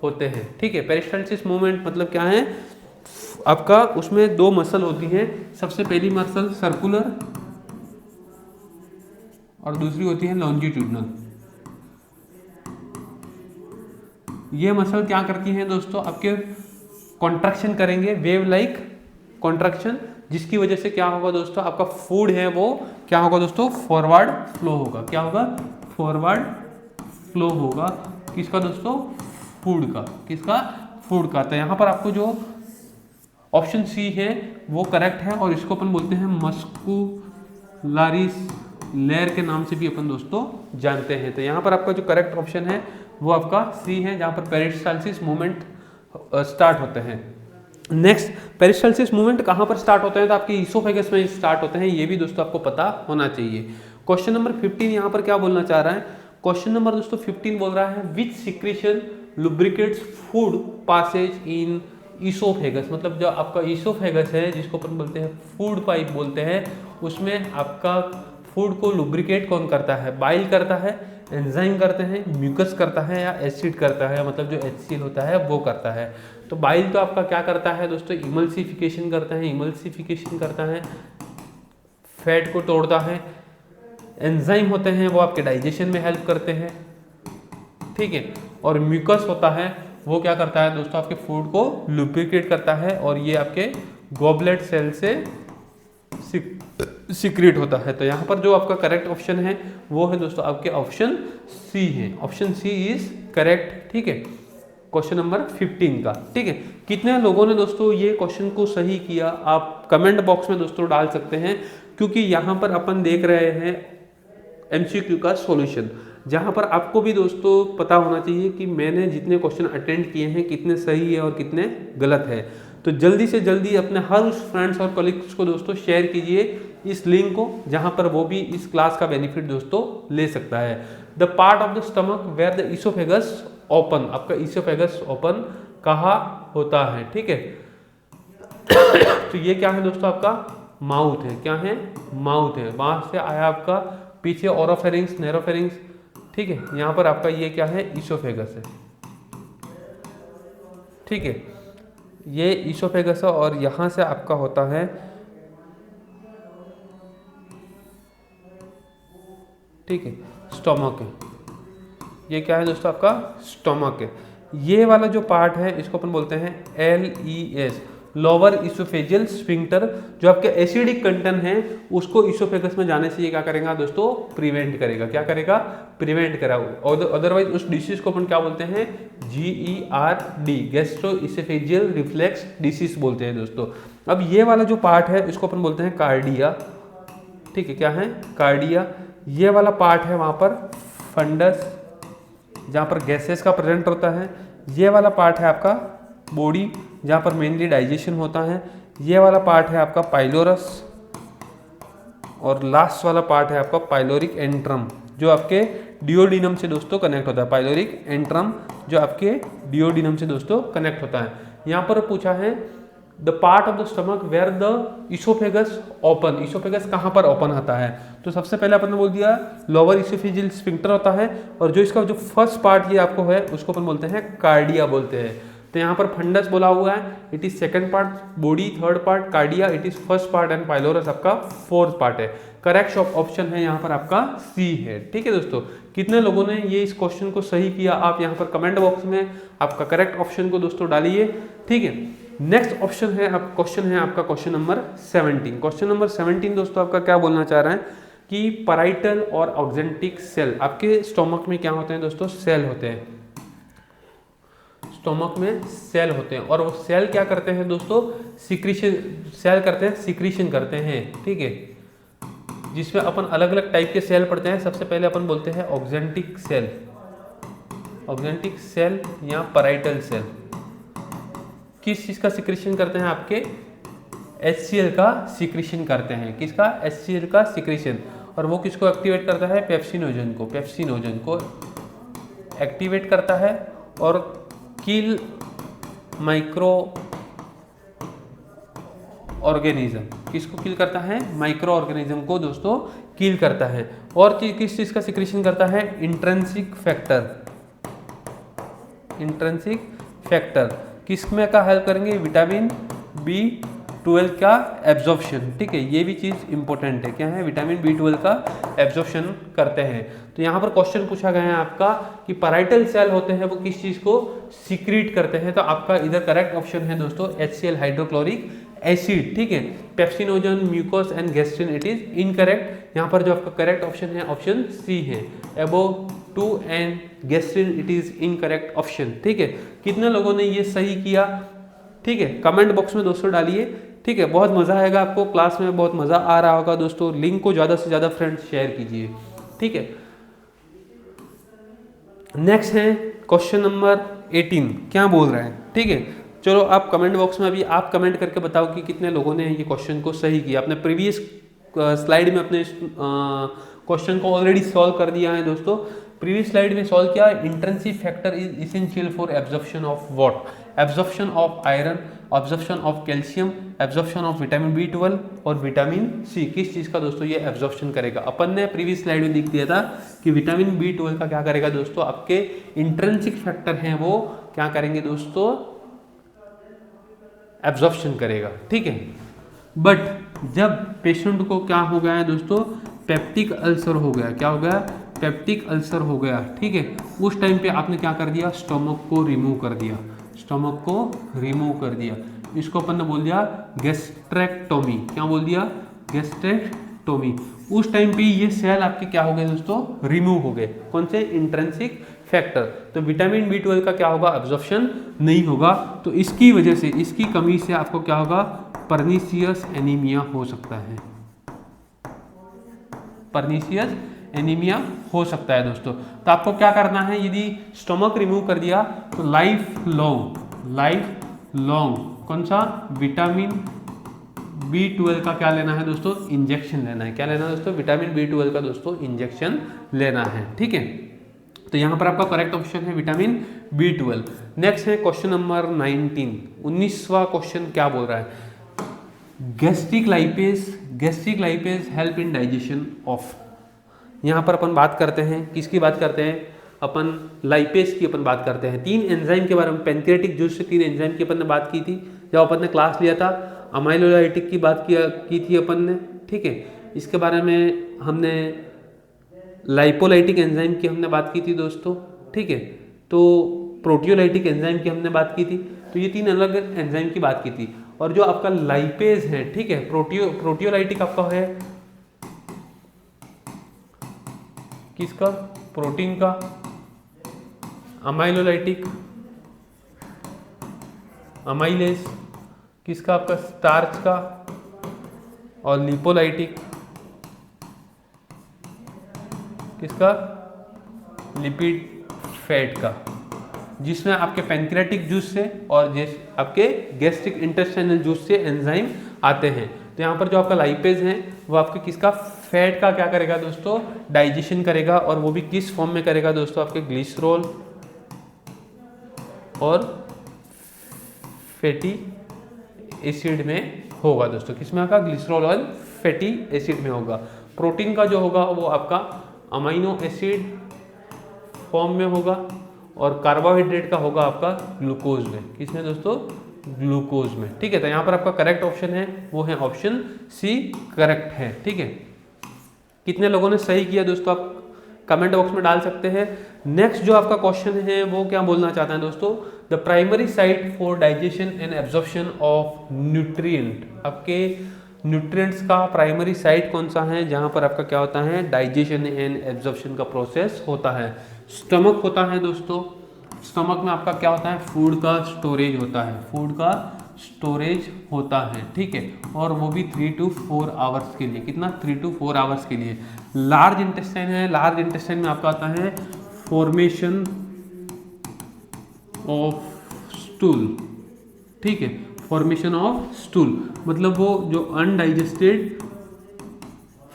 [SPEAKER 1] होते हैं। ठीक है, पेरिस्टाल्सिस मूवमेंट मतलब क्या है आपका, उसमें दो मसल होती हैं। सबसे पहली मसल सर्कुलर और दूसरी होती है लॉन्जिट्यूडनल। ये मसल क्या करती हैं दोस्तों, आपके कॉन्ट्रैक्शन करेंगे, वेव लाइक कॉन्ट्रैक्शन, जिसकी वजह से क्या होगा दोस्तों, आपका फूड है वो क्या होगा दोस्तों, फॉरवर्ड फ्लो होगा। क्या होगा, फॉरवर्ड फ्लो होगा। किसका दोस्तों, फूड का। किसका, फूड का। तो यहाँ पर आपको जो ऑप्शन सी है वो करेक्ट है, और इसको अपन बोलते हैं मस्कुलरिस लेयर के नाम से भी अपन दोस्तों जानते हैं। तो यहाँ पर आपका जो करेक्ट ऑप्शन है वो आपका सी है, जहाँ पर पेरिस्टाल्सिस मूवमेंट स्टार्ट होते हैं। नेक्स्ट, पेरिस्टाल्सिस मूवमेंट कहाँ पर स्टार्ट होते हैं, तो आपके ईसोफेगस में स्टार्ट होते हैं। ये भी दोस्तों आपको पता होना चाहिए। क्वेश्चन नंबर 15 यहाँ पर क्या बोलना चाह रहा है, क्वेश्चन नंबर दोस्तों 15 बोल रहा है which secretion lubricates food Passage in oesophagus. मतलब जो आपका ईसोफेगस है, जिसको अपन बोलते हैं फूड पाइप बोलते हैं, उसमें आपका फूड को लुब्रिकेट कौन करता है, बाइल करता है, एंजाइम करते हैं, म्यूकस करता है, या एसिड करता है, मतलब जो HCl होता है वो करता है। तो बाइल तो आपका क्या करता है दोस्तों, इमल्सिफिकेशन करता है, इमल्सिफिकेशन करता है, फैट को तोड़ता है। एंजाइम होते हैं वो आपके डाइजेशन में हेल्प करते हैं। ठीक है, और म्यूकस होता है वो क्या करता है दोस्तों, आपके फूड को लुब्रिकेट करता है, और ये आपके गॉबलेट सेल से सीक्रेट होता है। तो यहाँ पर जो आपका करेक्ट ऑप्शन है वो है दोस्तों आपके ऑप्शन सी है। Option C is correct. ठीक है, क्वेश्चन नंबर 15 का। ठीक है, कितने लोगों ने दोस्तों ये क्वेश्चन को सही किया, आप कमेंट बॉक्स में दोस्तों डाल सकते हैं, क्योंकि यहाँ पर अपन देख रहे हैं MCQ का सॉल्यूशन, जहाँ पर आपको भी दोस्तों पता होना चाहिए कि मैंने जितने क्वेश्चन अटेंड किए हैं कितने सही है और कितने गलत है। तो जल्दी से जल्दी अपने हर उस फ्रेंड्स और कलीग्स को दोस्तों शेयर कीजिए इस लिंक को, जहाँ पर वो भी इस क्लास का बेनिफिट दोस्तों ले सकता है। The part of the stomach where the oesophagus open, आपका ईसोफेगस ओपन कहाँ होता है। ठीक है, तो ये क्या है दोस्तों, आपका माउथ है। क्या है, माउथ है। वहां से आया आपका पीछे ओरोफेरिंग्स, नेरोफेरिंग्स। ठीक है, यहाँ पर आपका ये क्या है, ईसोफेगस है। ठीक है, ये ईसोफेगस है, और यहाँ से आपका होता है, ठीक है, स्टोमक है। ये क्या है दोस्तों, आपका स्टोमक है। ये वाला जो पार्ट है इसको अपन बोलते हैं LES, लोअर इसोफेजियल स्फिंक्टर। जो आपके एसिडिक कंटेंट है उसको इसोफेगस में जाने से ये क्या करेगा दोस्तों, प्रिवेंट करेगा। क्या करेगा, प्रिवेंट करेगा। और अदरवाइज उस डिसीज को अपन क्या बोलते हैं, GERD, gastro oesophageal reflex disease बोलते हैं दोस्तों। अब ये वाला जो पार्ट है इसको अपन बोलते हैं कार्डिया। ठीक है, क्या है, कार्डिया। ये वाला पार्ट है वहाँ पर फंडस, जहाँ पर गैसेस का प्रेजेंट होता है। ये वाला पार्ट है आपका बॉडी, जहाँ पर मेनली डाइजेशन होता है। ये वाला पार्ट है आपका पाइलोरस, और लास्ट वाला पार्ट है आपका पाइलोरिक एंट्रम, जो आपके डिओडिनम से दोस्तों कनेक्ट होता है। पाइलोरिक एंट्रम जो आपके डिओडिनम से दोस्तों कनेक्ट होता है। यहाँ पर पूछा है the part of the stomach where the oesophagus open, oesophagus कहाँ पर ओपन होता है। तो सबसे पहले अपन ने बोल दिया लोअर इसोफेजियल स्फिंक्टर होता है, और जो इसका जो फर्स्ट पार्ट ये आपको है उसको अपन बोलते हैं कार्डिया बोलते हैं। तो यहाँ पर फंडस बोला हुआ है, it is second part, body third part, cardia it is first part, and pylorus आपका फोर्थ पार्ट है। करेक्ट ऑप्शन है यहाँ पर आपका सी है। ठीक है दोस्तों, कितने लोगों ने ये इस क्वेश्चन को सही किया, आप यहाँ पर कमेंट बॉक्स में आपका करेक्ट ऑप्शन को दोस्तों डालिए। ठीक है, नेक्स्ट ऑप्शन है क्वेश्चन है आपका क्वेश्चन नंबर 17। क्वेश्चन नंबर 17 दोस्तों आपका क्या बोलना चाह रहा है कि पैराइटल और ऑक्जेंटिक सेल, आपके स्टोमक में क्या होते हैं दोस्तों, सेल होते हैं। स्टोमक में सेल होते हैं, और वो सेल क्या करते हैं दोस्तों, सिक्रीशन, सेल करते हैं, सिक्रीशन करते हैं। ठीक है, जिसमें अपन अलग अलग टाइप के सेल पढ़ते हैं। सबसे पहले अपन बोलते हैं ऑक्जेंटिक सेल, ऑक्जेंटिक सेल या पैराइटल सेल। किस चीज़ का सिक्रीशन करते हैं, आपके HCl का सिक्रीशन करते हैं। किसका, HCl का सिक्रीशन। और वो किसको एक्टिवेट करता है, पेप्सिनोजन को, पेप्सिनोजन को एक्टिवेट करता है, और किल माइक्रो ऑर्गेनिज्म। किसको किल करता है? माइक्रो ऑर्गेनिज्म को दोस्तों किल करता है। और किस चीज़ का सिक्रीशन करता है? Intrinsic factor. इंट्रिंसिक फैक्टर किस में का हेल्प करेंगे? विटामिन B12 का एब्जॉर्प्शन। ठीक है, ये भी चीज़ इंपॉर्टेंट है। क्या है? विटामिन B12 का एब्जॉर्प्शन करते हैं। तो यहाँ पर क्वेश्चन पूछा गया है आपका कि पैराइटल सेल होते हैं वो किस चीज़ को सीक्रेट करते हैं? तो आपका इधर करेक्ट ऑप्शन है दोस्तों HCl हाइड्रोक्लोरिक एसिड। ठीक है, pepsinogen, mucus and gastrin it is incorrect. यहाँ पर जो आपका करेक्ट ऑप्शन है ऑप्शन सी है, एबो 2 and gastrin it is incorrect option. ठीक है, कितने लोगों ने ये सही किया? ठीक है, कमेंट बॉक्स में दोस्तों डालिए। ठीक है, बहुत मज़ा आएगा आपको, क्लास में बहुत मज़ा आ रहा होगा दोस्तों। लिंक को ज़्यादा से ज़्यादा फ्रेंड्स शेयर कीजिए। ठीक है, नेक्स्ट है क्वेश्चन नंबर 18। क्या बोल रहा है? ठीक है, चलो आप कमेंट बॉक्स में अभी आप कमेंट करके बताओ कि कितने लोगों ने ये क्वेश्चन को सही किया। आपने प्रीवियस स्लाइड में अपने क्वेश्चन को ऑलरेडी सॉल्व कर दिया है दोस्तों। प्रीवियस स्लाइड में सॉल्व किया, intrinsic factor is essential for absorption of what? Absorption of iron, absorption of calcium, absorption of vitamin B12 और विटामिन C। किस चीज़ का दोस्तों ये एब्जॉर्प्शन करेगा? अपन ने प्रीवियस स्लाइड में लिख दिया था कि विटामिन B12 का क्या करेगा दोस्तों? आपके इंट्रिंसिक फैक्टर हैं वो क्या करेंगे दोस्तों? एब्जॉर्प्शन करेगा। ठीक है, बट जब पेशेंट को क्या हो गया है दोस्तों? पेप्टिक अल्सर हो गया। क्या हो गया? पेप्टिक अल्सर हो गया। ठीक है, उस टाइम पे आपने क्या कर दिया? स्टमक को रिमूव कर दिया। स्टमक को रिमूव कर दिया। इसको अपन ने बोल दिया गैस्ट्रेक्टोमी। क्या बोल दिया? गैस्ट्रेक्टोमी। उस टाइम पे ये सेल आपके क्या हो गए दोस्तों? रिमूव हो गए। कौन से? Intrinsic factor. तो विटामिन B12 का क्या होगा? एब्जॉर्प्शन नहीं होगा। तो इसकी वजह से, इसकी कमी से आपको क्या होगा? पर्नीशियस एनीमिया हो सकता है। पर्नीशियस एनीमिया हो सकता है दोस्तों। तो आपको क्या करना है? यदि स्टमक रिमूव कर दिया तो लाइफ लॉन्ग कौन सा? विटामिन B12 का क्या लेना है दोस्तों? इंजेक्शन लेना है। क्या लेना है दोस्तों? विटामिन B12 का दोस्तों इंजेक्शन लेना है। ठीक है, तो यहाँ पर आपका करेक्ट ऑप्शन है विटामिन B12। नेक्स्ट है क्वेश्चन नंबर 19। 19वां क्वेश्चन क्या बोल रहा है? Gastric lipase help in digestion of. यहाँ पर अपन बात करते हैं, किसकी बात करते हैं? अपन लाइपेज की अपन बात करते हैं। 3 एंजाइम के बारे में, पैंक्रियाटिक जूस से 3 एंजाइम की अपन ने बात की थी जब अपन ने क्लास लिया था। अमाइलोलाइटिक की बात की थी अपन ने। ठीक है, इसके बारे में हमने लाइपोलाइटिक एंजाइम की हमने बात की थी दोस्तों। ठीक है, तो प्रोटियोलाइटिक एंजाइम की हमने बात की थी। तो ये 3 अलग एंजाइम की बात की थी। और जो आपका लाइपेज है, ठीक है, प्रोटियोलाइटिक आपका है किसका? प्रोटीन का। अमाइलोलाइटिक अमाइलेज किसका? आपका स्टार्च का। और लिपोलाइटिक किसका? लिपिड फैट का, जिसमें आपके पैंक्रियाटिक जूस से और आपके गैस्ट्रिक इंटेस्टाइनल जूस से एंजाइम आते हैं। तो यहाँ पर जो आपका लाइपेज है वो आपके किसका? फैट का क्या करेगा दोस्तों? डाइजेशन करेगा। और वो भी किस फॉर्म में करेगा दोस्तों? आपके ग्लिसरॉल और फैटी एसिड में होगा दोस्तों। किसमें होगा? ग्लिसरॉल और फैटी एसिड में होगा। प्रोटीन का जो होगा वो आपका अमाइनो एसिड फॉर्म में होगा। और कार्बोहाइड्रेट का होगा आपका ग्लूकोज में। किसमें दोस्तों? ग्लूकोज में। ठीक है, तो यहाँ पर आपका करेक्ट ऑप्शन है वो है ऑप्शन सी करेक्ट है। ठीक है, कितने लोगों ने सही किया दोस्तों? आप कमेंट बॉक्स में डाल सकते हैं। नेक्स्ट जो आपका क्वेश्चन है वो क्या बोलना चाहता है दोस्तों? The primary site for digestion and absorption of nutrient. आपके न्यूट्रिएंट्स का प्राइमरी साइट कौन सा है जहाँ पर आपका क्या होता है? डाइजेशन एंड एब्जॉर्प्शन का प्रोसेस होता है। स्टमक होता है दोस्तों। स्टमक में आपका क्या होता है? फूड का स्टोरेज होता है। फूड का स्टोरेज होता है। ठीक है, और वो भी 3 to 4 आवर्स के लिए। कितना? 3 to 4 आवर्स के लिए। लार्ज इंटेस्टाइन है। लार्ज इंटेस्टाइन में आपका आता है फॉर्मेशन ऑफ स्टूल। ठीक है, फॉर्मेशन ऑफ स्टूल मतलब वो जो अनडाइजेस्टेड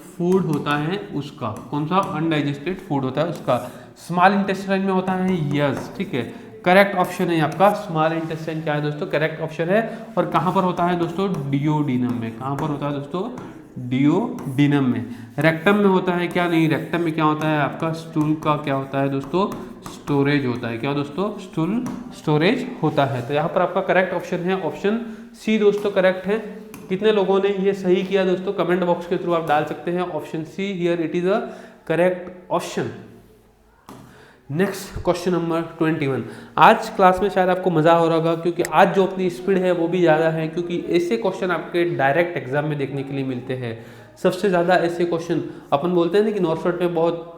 [SPEAKER 1] फूड होता है उसका। कौन सा? अनडाइजेस्टेड फूड होता है उसका। स्मॉल इंटेस्टाइन में होता है यस। ठीक है, करेक्ट ऑप्शन है आपका स्मॉल इंटेस्टाइन क्या है दोस्तों, करेक्ट ऑप्शन है। और कहाँ पर होता है दोस्तों, डियोडिनम में। कहाँ पर होता है दोस्तों, डियोडिनम में। रेक्टम में होता है क्या, नहीं, रेक्टम में क्या होता है आपका, स्टूल का क्या होता है दोस्तों, स्टोरेज होता है। क्या दोस्तों, स्टूल स्टोरेज होता है। तो यहाँ पर आपका करेक्ट ऑप्शन है ऑप्शन सी दोस्तों, करेक्ट है। कितने लोगों ने ये सही किया दोस्तों, कमेंट बॉक्स के थ्रू आप डाल सकते हैं। Option see here it is a correct option. Next question number 21। आज क्लास में शायद आपको मज़ा हो रहा होगा, क्योंकि आज जो अपनी स्पीड है वो भी ज़्यादा है, क्योंकि ऐसे क्वेश्चन आपके डायरेक्ट एग्जाम में देखने के लिए मिलते हैं। सबसे ज़्यादा ऐसे क्वेश्चन, अपन बोलते हैं ना कि नॉर्थ में बहुत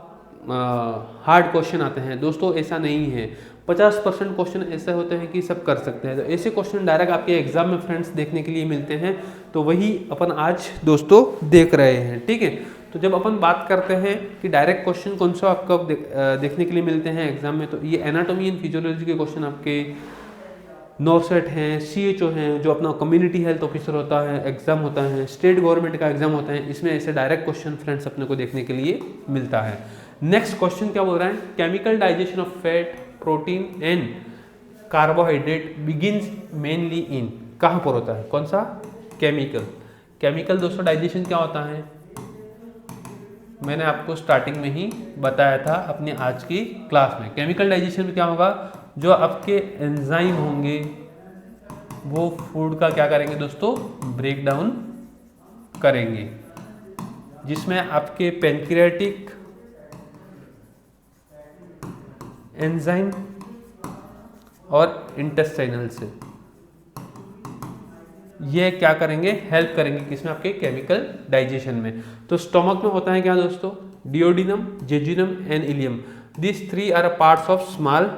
[SPEAKER 1] हार्ड क्वेश्चन आते हैं दोस्तों, ऐसा नहीं है। 50% क्वेश्चन ऐसे होते हैं कि सब कर सकते हैं। तो ऐसे क्वेश्चन डायरेक्ट आपके एग्जाम में फ्रेंड्स देखने के लिए मिलते हैं, तो वही अपन आज दोस्तों देख रहे हैं, ठीक है। तो जब अपन बात करते हैं कि डायरेक्ट क्वेश्चन कौन सा आपको देखने के लिए मिलते हैं एग्जाम में, तो ये एनाटॉमी एंड फिजियोलॉजी के क्वेश्चन आपके नॉर्सेट हैं, सीएचओ हैं, जो अपना कम्युनिटी हेल्थ ऑफिसर होता है एग्जाम होता है, स्टेट गवर्नमेंट का एग्जाम होता है, इसमें ऐसे डायरेक्ट क्वेश्चन फ्रेंड्स अपने को देखने के लिए मिलता है। नेक्स्ट क्वेश्चन क्या बोल रहा है, chemical digestion of fat, protein and carbohydrate begins mainly इन, कहाँ पर होता है, कौन सा, केमिकल। केमिकल दोस्तों डाइजेशन क्या होता है, मैंने आपको स्टार्टिंग में ही बताया था अपनी आज की क्लास में। केमिकल डाइजेशन में क्या होगा, जो आपके एंजाइम होंगे वो फूड का क्या करेंगे दोस्तों, ब्रेक डाउन करेंगे, जिसमें आपके पैंक्रियाटिक एंजाइम और इंटेस्टाइनल से ये क्या करेंगे, हेल्प करेंगे किसमें, आपके केमिकल डाइजेशन में। तो स्टोमक में होता है क्या दोस्तों, duodenum, jejunum and ileum. This three are parts of small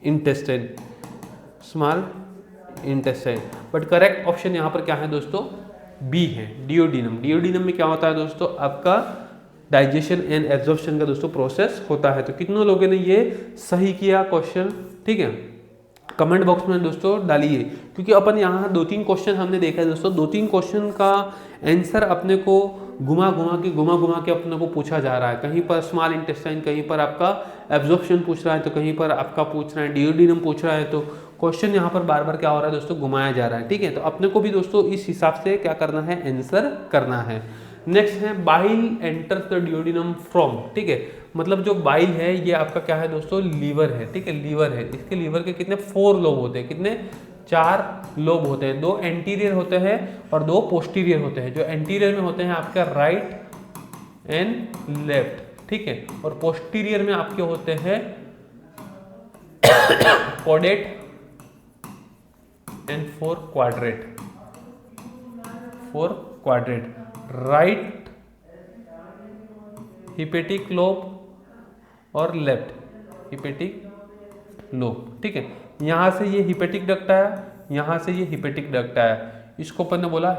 [SPEAKER 1] intestine, small intestine. But correct option यहाँ पर क्या है दोस्तों, बी है, डियोडिनम। डियोडिनम में क्या होता है दोस्तों, आपका डाइजेशन एंड एब्जॉर्प्शन का दोस्तों प्रोसेस होता है। तो कितनों लोगों ने ये सही किया क्वेश्चन, ठीक है, कमेंट बॉक्स में दोस्तों डालिए। क्योंकि अपन यहाँ 2-3 क्वेश्चन हमने देखा है दोस्तों, 2-3 क्वेश्चन का आंसर अपने को घुमा घुमा के अपने को पूछा जा रहा है। कहीं पर स्मॉल इंटेस्टाइन, कहीं पर आपका एब्जॉर्प्शन पूछ रहा है, तो कहीं पर आपका पूछ रहा है डियोडिनम पूछ रहा है। तो क्वेश्चन यहाँ पर बार बार क्या हो रहा है दोस्तों, घुमाया जा रहा है, ठीक है। तो अपने को भी दोस्तों इस हिसाब से क्या करना है, आंसर करना है। नेक्स्ट है बाइल एंटर्स द डियोडिनम फ्रॉम, ठीक है, मतलब जो बाइल है ये आपका क्या है दोस्तों, लीवर है, ठीक है, लीवर है। इसके लीवर के कितने 4 लोब होते हैं, कितने 4 लोब होते हैं, 2 एंटीरियर होते हैं और 2 पोस्टीरियर होते हैं। जो एंटीरियर में होते हैं आपका राइट एंड लेफ्ट, ठीक है, और पोस्टीरियर में आपके होते हैं caudate and 4 quadrate. Right hepatic lobe और लेफ्ट हिपेटिक लोब, ठीक है। यहां से ये हिपेटिक डक्ट आया, यहां से ये हिपेटिक डक्ट आया, इसको अपन ने बोला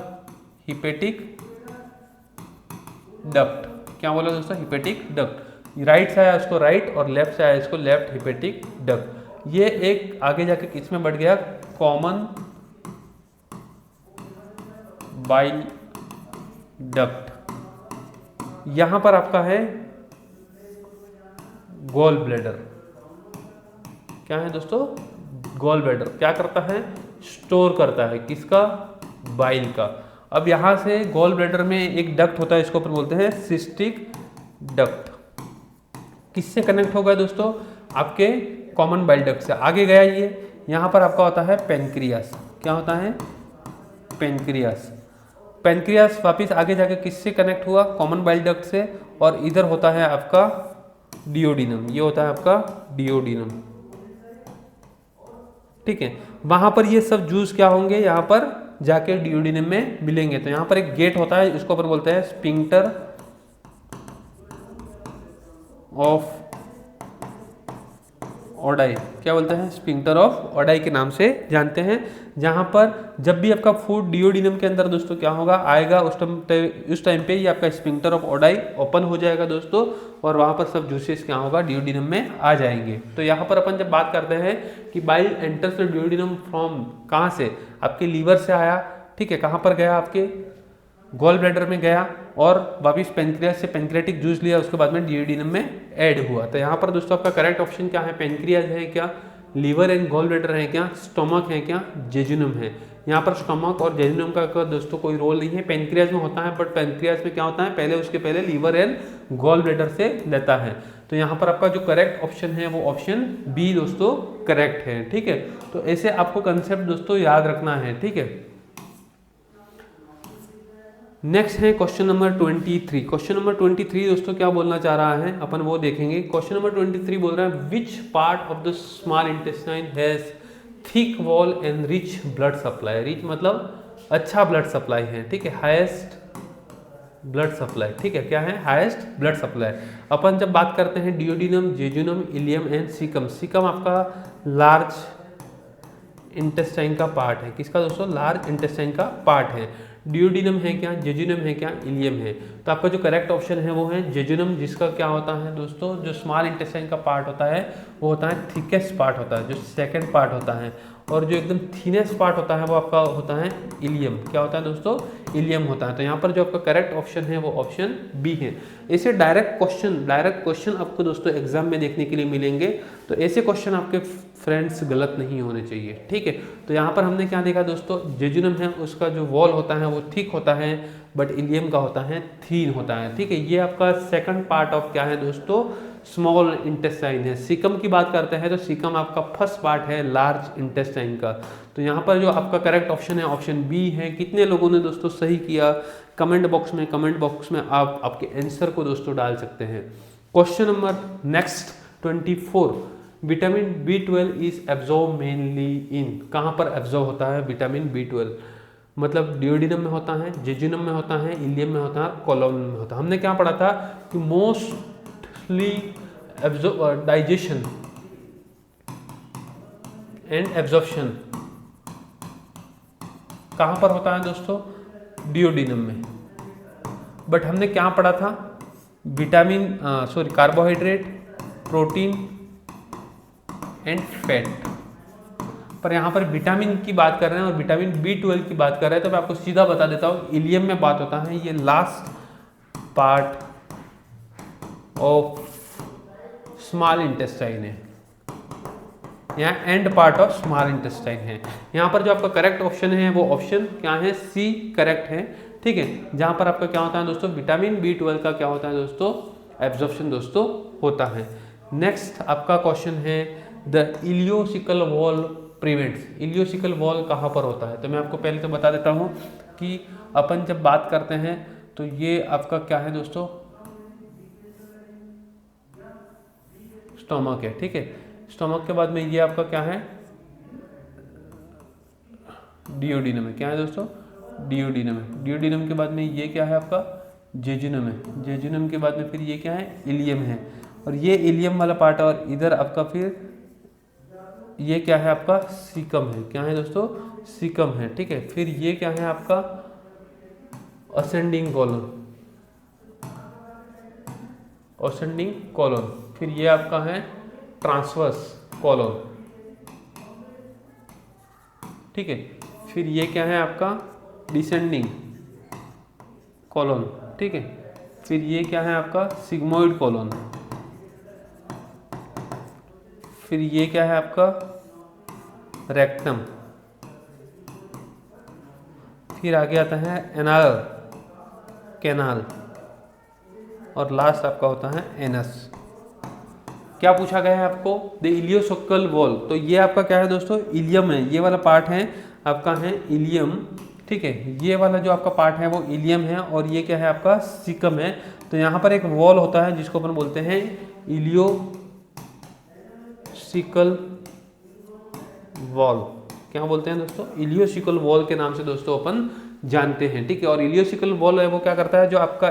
[SPEAKER 1] हिपेटिक डक्ट। क्या बोला दोस्तों, हिपेटिक डक्ट। राइट से आया उसको राइट और लेफ्ट से आया इसको लेफ्ट हिपेटिक डक्ट। ये एक आगे जाके किसमें बढ़ गया, कॉमन बाइल डक्ट। यहां पर आपका है गॉल ब्लैडर। क्या है दोस्तों, गॉल ब्लैडर क्या करता है, स्टोर करता है किसका, बाइल का। अब यहां से गॉल ब्लैडर में एक डक्ट होता है, इसको अपन बोलते हैं सिस्टिक डक्ट। किससे कनेक्ट होगा दोस्तों, आपके कॉमन बाइल डक्ट से। आगे गया ये, यहां पर आपका होता है पेनक्रियास। क्या होता है, पेनक्रियास। पेनक्रियास वापिस आगे जाके किससे कनेक्ट हुआ, कॉमन बाइल डक्ट से, और इधर होता है आपका डियोडिनम। ये होता है आपका डियोडिनम, ठीक है। वहां पर ये सब जूस क्या होंगे, यहाँ पर जाके डियोडिनम में मिलेंगे। तो यहाँ पर एक गेट होता है, इसको अपन बोलते हैं स्फिंक्टर ऑफ ओडाई। क्या बोलते हैं, स्फिंक्टर ऑफ ओडाई के नाम से जानते हैं। जहां पर जब भी आपका फूड डियोडिनम के अंदर दोस्तों क्या होगा, आएगा, उस टाइम पे ये आपका स्फिंक्टर ऑफ ओडाई ओपन हो जाएगा दोस्तों, और वहां पर सब जूसेस क्या होगा, डियोडिनम में आ जाएंगे। तो यहाँ पर अपन जब बात करते हैं कि बाइल एंटर्स द डियोडिनम फ्रॉम, कहाँ से, आपके लीवर से आया, ठीक है, कहाँ पर गया, आपके गॉल ब्लैडर में गया और वापिस पेनक्रियास से पेनक्रियाटिक जूस लिया, उसके बाद में डियोडिनम में ऐड हुआ। तो यहाँ पर दोस्तों आपका करेक्ट ऑप्शन क्या है, पेनक्रियास है क्या, लीवर एंड गॉल ब्लैडर है क्या, स्टोमक है क्या, जेजुनम है। यहाँ पर स्टोमक और जेजुनम का दोस्तों कोई रोल नहीं है, पेनक्रियाज में होता है, बट पेनक्रियाज में क्या होता है, पहले उसके पहले लीवर एंड गॉल ब्लैडर से लेता है। तो यहाँ पर आपका जो करेक्ट ऑप्शन है वो ऑप्शन बी दोस्तों करेक्ट है, ठीक है। तो ऐसे आपको कंसेप्ट दोस्तों याद रखना है, ठीक है। नेक्स्ट है क्वेश्चन नंबर 23। क्वेश्चन नंबर 23 दोस्तों क्या बोलना चाह रहा है अपन वो देखेंगे। क्वेश्चन नंबर 23 बोल रहा है which part of the small intestine has thick wall and rich blood supply. Rich मतलब अच्छा ब्लड सप्लाई है, ठीक है, हाईएस्ट ब्लड सप्लाई, ठीक है, क्या है, हाईएस्ट ब्लड सप्लाई। अपन जब बात करते हैं duodenum, jejunum, ileum and caecum. Caecum आपका लार्ज इंटेस्टाइन का पार्ट है, किसका दोस्तों, लार्ज इंटेस्टाइन का पार्ट है। डियोडिनम है क्या, जेजुनम है क्या, इलियम है। तो आपका जो करेक्ट ऑप्शन है वो है जेजुनम, जिसका क्या होता है दोस्तों, जो स्मॉल इंटेस्टाइन का पार्ट होता है वो होता है थिकेस्ट पार्ट होता है, जो सेकंड पार्ट होता है। और जो एकदम थीनेस्ट पार्ट होता है वो आपका होता है इलियम। क्या होता है दोस्तों, इलियम होता है। तो यहाँ पर जो आपका करेक्ट ऑप्शन है वो ऑप्शन बी है। ऐसे डायरेक्ट क्वेश्चन आपको दोस्तों एग्जाम में देखने के लिए मिलेंगे, तो ऐसे क्वेश्चन आपके फ्रेंड्स गलत नहीं होने चाहिए, ठीक है। तो यहाँ पर हमने क्या देखा दोस्तों, जेजुनम है उसका जो वॉल होता है वो थिक होता है, बट इलियम का होता है थीन होता है, ठीक है। ये आपका सेकंड पार्ट ऑफ क्या है दोस्तों, स्मॉल इंटेस्टाइन है। सीकम की बात करते हैं तो सीकम आपका फर्स्ट पार्ट है लार्ज इंटेस्टाइन का। तो यहाँ पर जो आपका करेक्ट ऑप्शन है ऑप्शन बी है। कितने लोगों ने दोस्तों सही किया, कमेंट बॉक्स में आप आपके आंसर को दोस्तों डाल सकते हैं। Question number next 24, vitamin B12 is absorb mainly इन। कहाँ पर एब्जॉर्ब होता है विटामिन B12, मतलब डियोडिनम में होता है, जेजुनम में होता है, इलियम में होता है, कोलोन में होता है। हमने क्या पढ़ा था कि मोस्टली डाइजेशन एंड एब्जॉर्प्शन कहाँ पर होता है दोस्तों, डियोडिनम में। बट हमने क्या पढ़ा था, कार्बोहाइड्रेट, प्रोटीन एंड फैट। पर यहाँ पर विटामिन की बात कर रहे हैं और विटामिन B12 की बात कर रहे हैं, तो मैं आपको सीधा बता देता हूँ, इलियम में बात होता है, ये last part of small intestine है, यहाँ and part of small intestine है। यहाँ पर जो आपका करेक्ट ऑप्शन है वो ऑप्शन क्या है, सी करेक्ट है, ठीक है। जहाँ पर आपका क्या होता है दोस्तों, विटामिन B12 का क्या होता है दोस्तों, एब्जॉर्प्शन दोस्तों होता है। नेक्स्ट आपका क्वेश्चन है the ileocaecal wall prevents. Ileocaecal wall कहाँ पर होता है, तो मैं आपको पहले तो बता देता हूँ कि अपन जब बात करते हैं तो ये आपका क्या है दोस्तों, स्टोमक है, ठीक है। स्टोमक के बाद में ये आपका क्या है, डियोडिनम है। क्या है दोस्तों, डियोडिनम है। डियोडिनम के बाद में ये क्या है आपका, जेजुनम है। जेजुनम के बाद में फिर ये क्या है, इलियम है। और ये इलियम वाला पार्ट, और इधर आपका फिर ये क्या है आपका, सीकम है। क्या है दोस्तों, सीकम है, ठीक है। फिर ये क्या है आपका, असेंडिंग कॉलम, असेंडिंग कॉलम। फिर ये आपका है ट्रांसवर्स कॉलम, ठीक है। फिर ये क्या है आपका, डिसेंडिंग कॉलम, ठीक है। फिर ये क्या है आपका, सिग्मोइड कॉलम। फिर ये क्या है आपका, रेक्टम। फिर आगे आता है एनाल, कैनाल, और लास्ट आपका होता है एनस। क्या पूछा गया है आपको, द इलियोसिकल वॉल। तो ये आपका क्या है दोस्तों, इलियम है। ये वाला पार्ट है आपका है इलियम, ठीक है। ये वाला जो आपका पार्ट है वो इलियम है, और ये क्या है आपका, सीकम है। तो यहाँ पर एक वॉल होता है जिसको अपन बोलते हैं इलियोसिकल वॉल। क्या बोलते हैं दोस्तों, इलियोसिकल वॉल के नाम से दोस्तों अपन जानते हैं, ठीक है। और इलियोसिकल वॉल है वो क्या करता है, जो आपका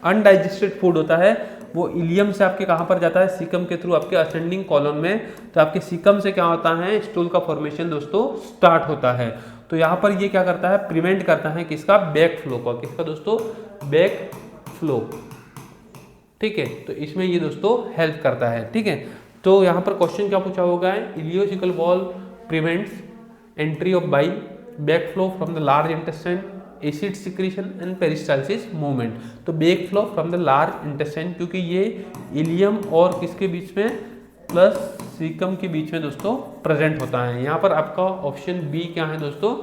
[SPEAKER 1] अनडाइजेस्टेड फूड होता है वो इलियम से आपके कहाँ पर जाता है, सीकम के थ्रू आपके असेंडिंग कॉलम में। तो आपके सीकम से क्या होता है, स्टूल का फॉर्मेशन दोस्तों स्टार्ट होता है। तो यहाँ पर ये क्या करता है, प्रिवेंट करता है किसका, बैक फ्लो का। किसका दोस्तों, बैक फ्लो, ठीक है। तो इसमें ये दोस्तों हेल्प करता है, ठीक है। तो यहाँ पर क्वेश्चन क्या पूछा होगा, ileocecal wall prevents entry of bile, back flow from the large intestine, acid secretion and peristalsis movement. तो back flow from the large intestine, क्योंकि ये इलियम और किसके बीच में, प्लस सीकम के बीच में दोस्तों प्रेजेंट होता है। यहाँ पर आपका ऑप्शन बी क्या है दोस्तों,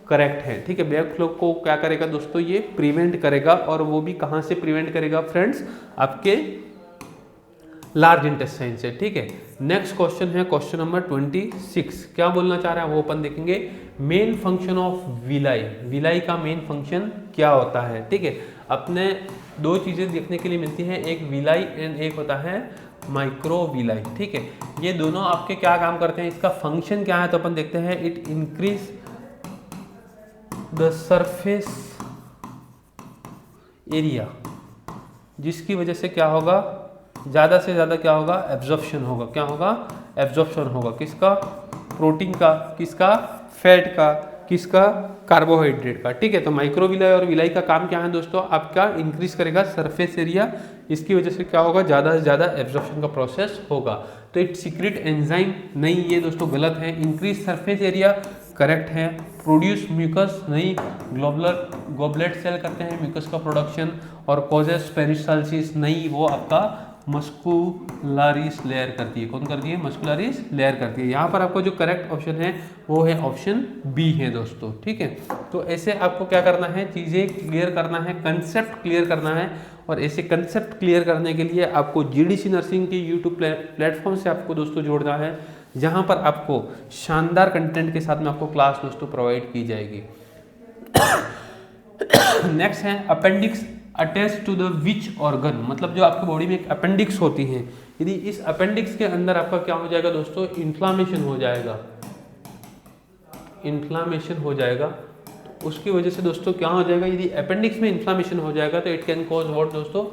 [SPEAKER 1] करेक्ट है। ठीक है, बैक फ्लो को क्या करेगा दोस्तों, ये प्रिवेंट करेगा, और वो भी कहाँ से प्रिवेंट करेगा फ्रेंड्स, आपके लार्ज इंटेस्टाइन से। ठीक है, नेक्स्ट क्वेश्चन है क्वेश्चन नंबर 26। क्या बोलना चाह रहा है वो अपन देखेंगे। Main function of villi, villi का मेन फंक्शन क्या होता है। ठीक है, अपने दो चीजें देखने के लिए मिलती हैं, एक विलाई एंड एक होता है माइक्रोविलाई। ठीक है, ये दोनों आपके क्या काम करते हैं, इसका फंक्शन क्या है तो अपन देखते हैं। It increase the surface area, जिसकी वजह से क्या होगा, ज़्यादा से ज़्यादा क्या होगा, एब्जॉर्प्शन होगा। क्या होगा, एब्जॉर्प्शन होगा। किसका, प्रोटीन का, किसका, फैट का, किसका, कार्बोहाइड्रेट का। ठीक है, तो माइक्रोविलाई और विलाई का काम क्या है दोस्तों, आपका इंक्रीज करेगा सरफेस एरिया, इसकी वजह से क्या होगा, ज़्यादा से ज़्यादा एब्जॉर्प्शन का प्रोसेस होगा। तो इट सीक्रेट एंजाइम, नहीं ये दोस्तों गलत है। इंक्रीज सरफेस एरिया करेक्ट है। प्रोड्यूस म्यूकस, नहीं। गोबलेट सेल करते हैं म्यूकस का प्रोडक्शन। और कॉजेस पेरिस्टाल्सिस, नहीं, वो आपका मस्कुलरिस लेयर करती है। कौन करती है, मस्कुलरिस लेयर करती है। यहाँ पर आपको जो करेक्ट ऑप्शन है वो है ऑप्शन बी है दोस्तों। ठीक है, तो ऐसे आपको क्या करना है, चीज़ें क्लियर करना है, कंसेप्ट क्लियर करना है। और ऐसे कंसेप्ट क्लियर करने के लिए आपको जीडीसी नर्सिंग के यूट्यूब प्लेटफॉर्म से आपको दोस्तों जोड़ना है, जहाँ पर आपको शानदार कंटेंट के साथ में आपको क्लास दोस्तों प्रोवाइड की जाएगी। नेक्स्ट है appendix attach to the which organ, मतलब जो आपकी बॉडी में एक अपेंडिक्स होती है, यदि इस अपेंडिक्स के अंदर आपका क्या हो जाएगा दोस्तों, इन्फ्लामेशन हो जाएगा, इन्फ्लामेशन हो जाएगा। तो उसकी वजह से दोस्तों क्या हो जाएगा, यदि अपेंडिक्स में इन्फ्लामेशन हो जाएगा तो इट कैन कॉज व्हाट दोस्तों,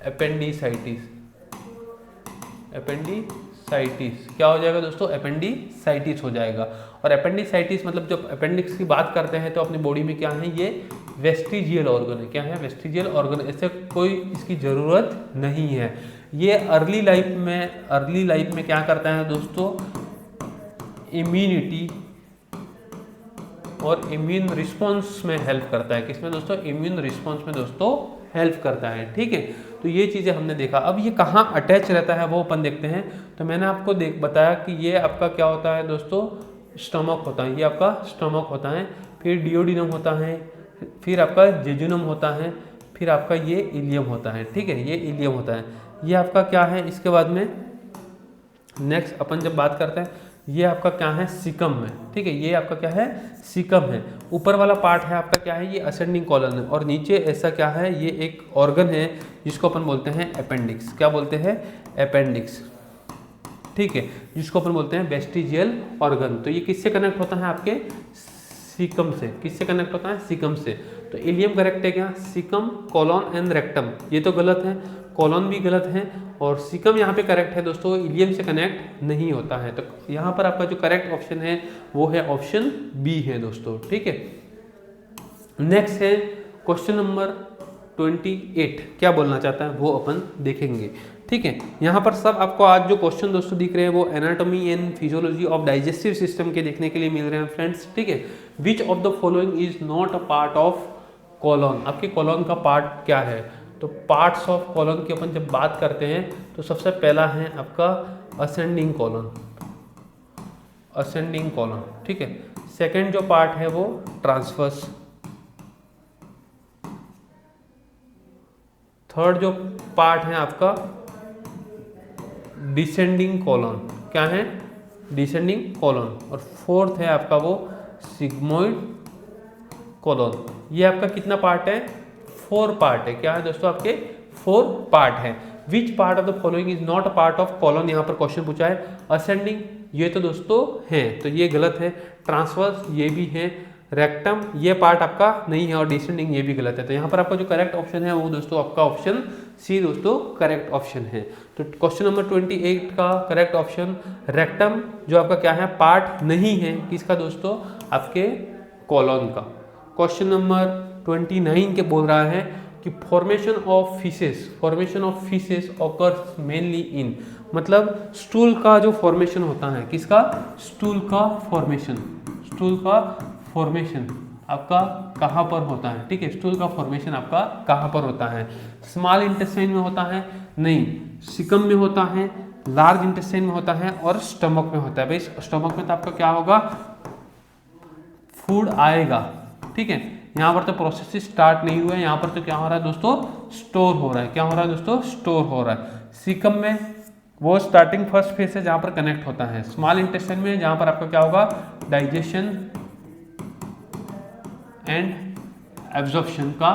[SPEAKER 1] एपेंडिसाइटिस। एपेंडिसाइटिस क्या हो जाएगा दोस्तों, एपेंडिसाइटिस हो जाएगा। और एपेंडिसाइटिस मतलब जब अपेंडिक्स की बात करते हैं तो अपनी बॉडी में क्या है, ये वेस्टिजियल ऑर्गन है। क्या है, वेस्टिजियल ऑर्गन। ऐसे कोई इसकी ज़रूरत नहीं है। ये अर्ली लाइफ में क्या करता है दोस्तों, इम्यूनिटी और इम्यून रिस्पॉन्स में हेल्प करता है। किसमें दोस्तों, इम्यून रिस्पॉन्स में दोस्तों हेल्प करता है। ठीक है, तो ये चीज़ें हमने देखा। अब ये कहाँ अटैच रहता है वो अपन देखते हैं। तो मैंने आपको बताया कि ये आपका क्या होता है दोस्तों, स्टमक होता है। ये आपका स्टमक होता है, फिर डिओडिनम होता है, फिर आपका जेजुनम होता है, फिर आपका ये इलियम होता है। ठीक है, ये इलियम होता है। ये आपका क्या है, इसके बाद में नेक्स्ट अपन जब बात करते हैं, ये आपका क्या है, सिकम है। ठीक है, ये आपका क्या है, सिकम है। ऊपर वाला पार्ट है आपका क्या है, ये असेंडिंग कॉलन है। और नीचे ऐसा क्या है, ये एक ऑर्गन है जिसको अपन बोलते हैं अपेंडिक्स। क्या बोलते हैं, अपेंडिक्स। ठीक है, जिसको अपन बोलते हैं वेस्टिजियल ऑर्गन। तो ये किससे कनेक्ट होता है, आपके सीकम से। किससे कनेक्ट होता है, सीकम से। तो इलियम करेक्ट है क्या, सीकम, कोलन एंड रेक्टम, ये तो गलत है, कोलन भी गलत है, और सीकम यहाँ पे करेक्ट है दोस्तों, इलियम से कनेक्ट नहीं होता है। तो यहाँ पर आपका जो करेक्ट ऑप्शन है वो है ऑप्शन बी है दोस्तों। ठीक है, नेक्स्ट है क्वेश्चन नंबर 28। क्या बोलना चाहता है वो अपन देखेंगे। ठीक है, यहाँ पर सब आपको आज जो क्वेश्चन दोस्तों दिख रहे हैं वो anatomy and physiology of digestive system के देखने के लिए मिल रहे हैं फ्रेंड्स। ठीक है, which of the following is not a part of colon, आपके कॉलन का पार्ट क्या है। तो पार्ट्स ऑफ कॉलन की अपन जब बात करते हैं तो सबसे पहला है आपका असेंडिंग कॉलन, असेंडिंग कॉलन। ठीक है, सेकंड जो पार्ट है वो ट्रांसवर्स, थर्ड जो पार्ट है आपका डिसेंडिंग कॉलन। क्या है, डिसेंडिंग कॉलन। और फोर्थ है आपका वो सिग्मोइड कॉलन। ये आपका कितना पार्ट है, 4 पार्ट है। क्या है दोस्तों, आपके 4 पार्ट है। Which part of the following is not a part of colon, यहाँ पर क्वेश्चन पूछा है। असेंडिंग ये तो दोस्तों है, तो ये गलत है। ट्रांसवर्स ये भी है, रेक्टम ये पार्ट आपका नहीं है, और डिसेंडिंग ये भी गलत है। तो यहाँ पर आपका जो करेक्ट ऑप्शन है वो दोस्तों आपका ऑप्शन सी दोस्तों करेक्ट ऑप्शन है। तो क्वेश्चन नंबर 28 का करेक्ट ऑप्शन रेक्टम जो आपका क्या है, पार्ट नहीं है किसका दोस्तों, आपके कॉलन का। क्वेश्चन नंबर 29 के बोल रहा है कि formation of faeces occurs mainly इन, मतलब स्टूल का जो फॉर्मेशन होता है, किसका, स्टूल का फॉर्मेशन आपका कहाँ पर होता है। ठीक है, स्टूल का फॉर्मेशन आपका कहाँ पर होता है, स्मॉल इंटेस्टाइन में होता है, नहीं, सिकम में होता है, लार्ज इंटेस्टाइन में होता है और स्टमक में होता है। भाई स्टमक में तो आपका क्या होगा, फूड आएगा, ठीक है। यहाँ पर तो प्रोसेस स्टार्ट नहीं हुआ है, यहाँ पर तो क्या हो रहा है दोस्तों, स्टोर हो रहा है। क्या हो रहा है दोस्तों, स्टोर हो रहा है। सीकम में वो स्टार्टिंग फर्स्ट फेज है जहाँ पर कनेक्ट होता है। स्मॉल इंटेस्टाइन में जहाँ पर आपका क्या होगा, डाइजेशन एंड एब्जॉर्प्शन का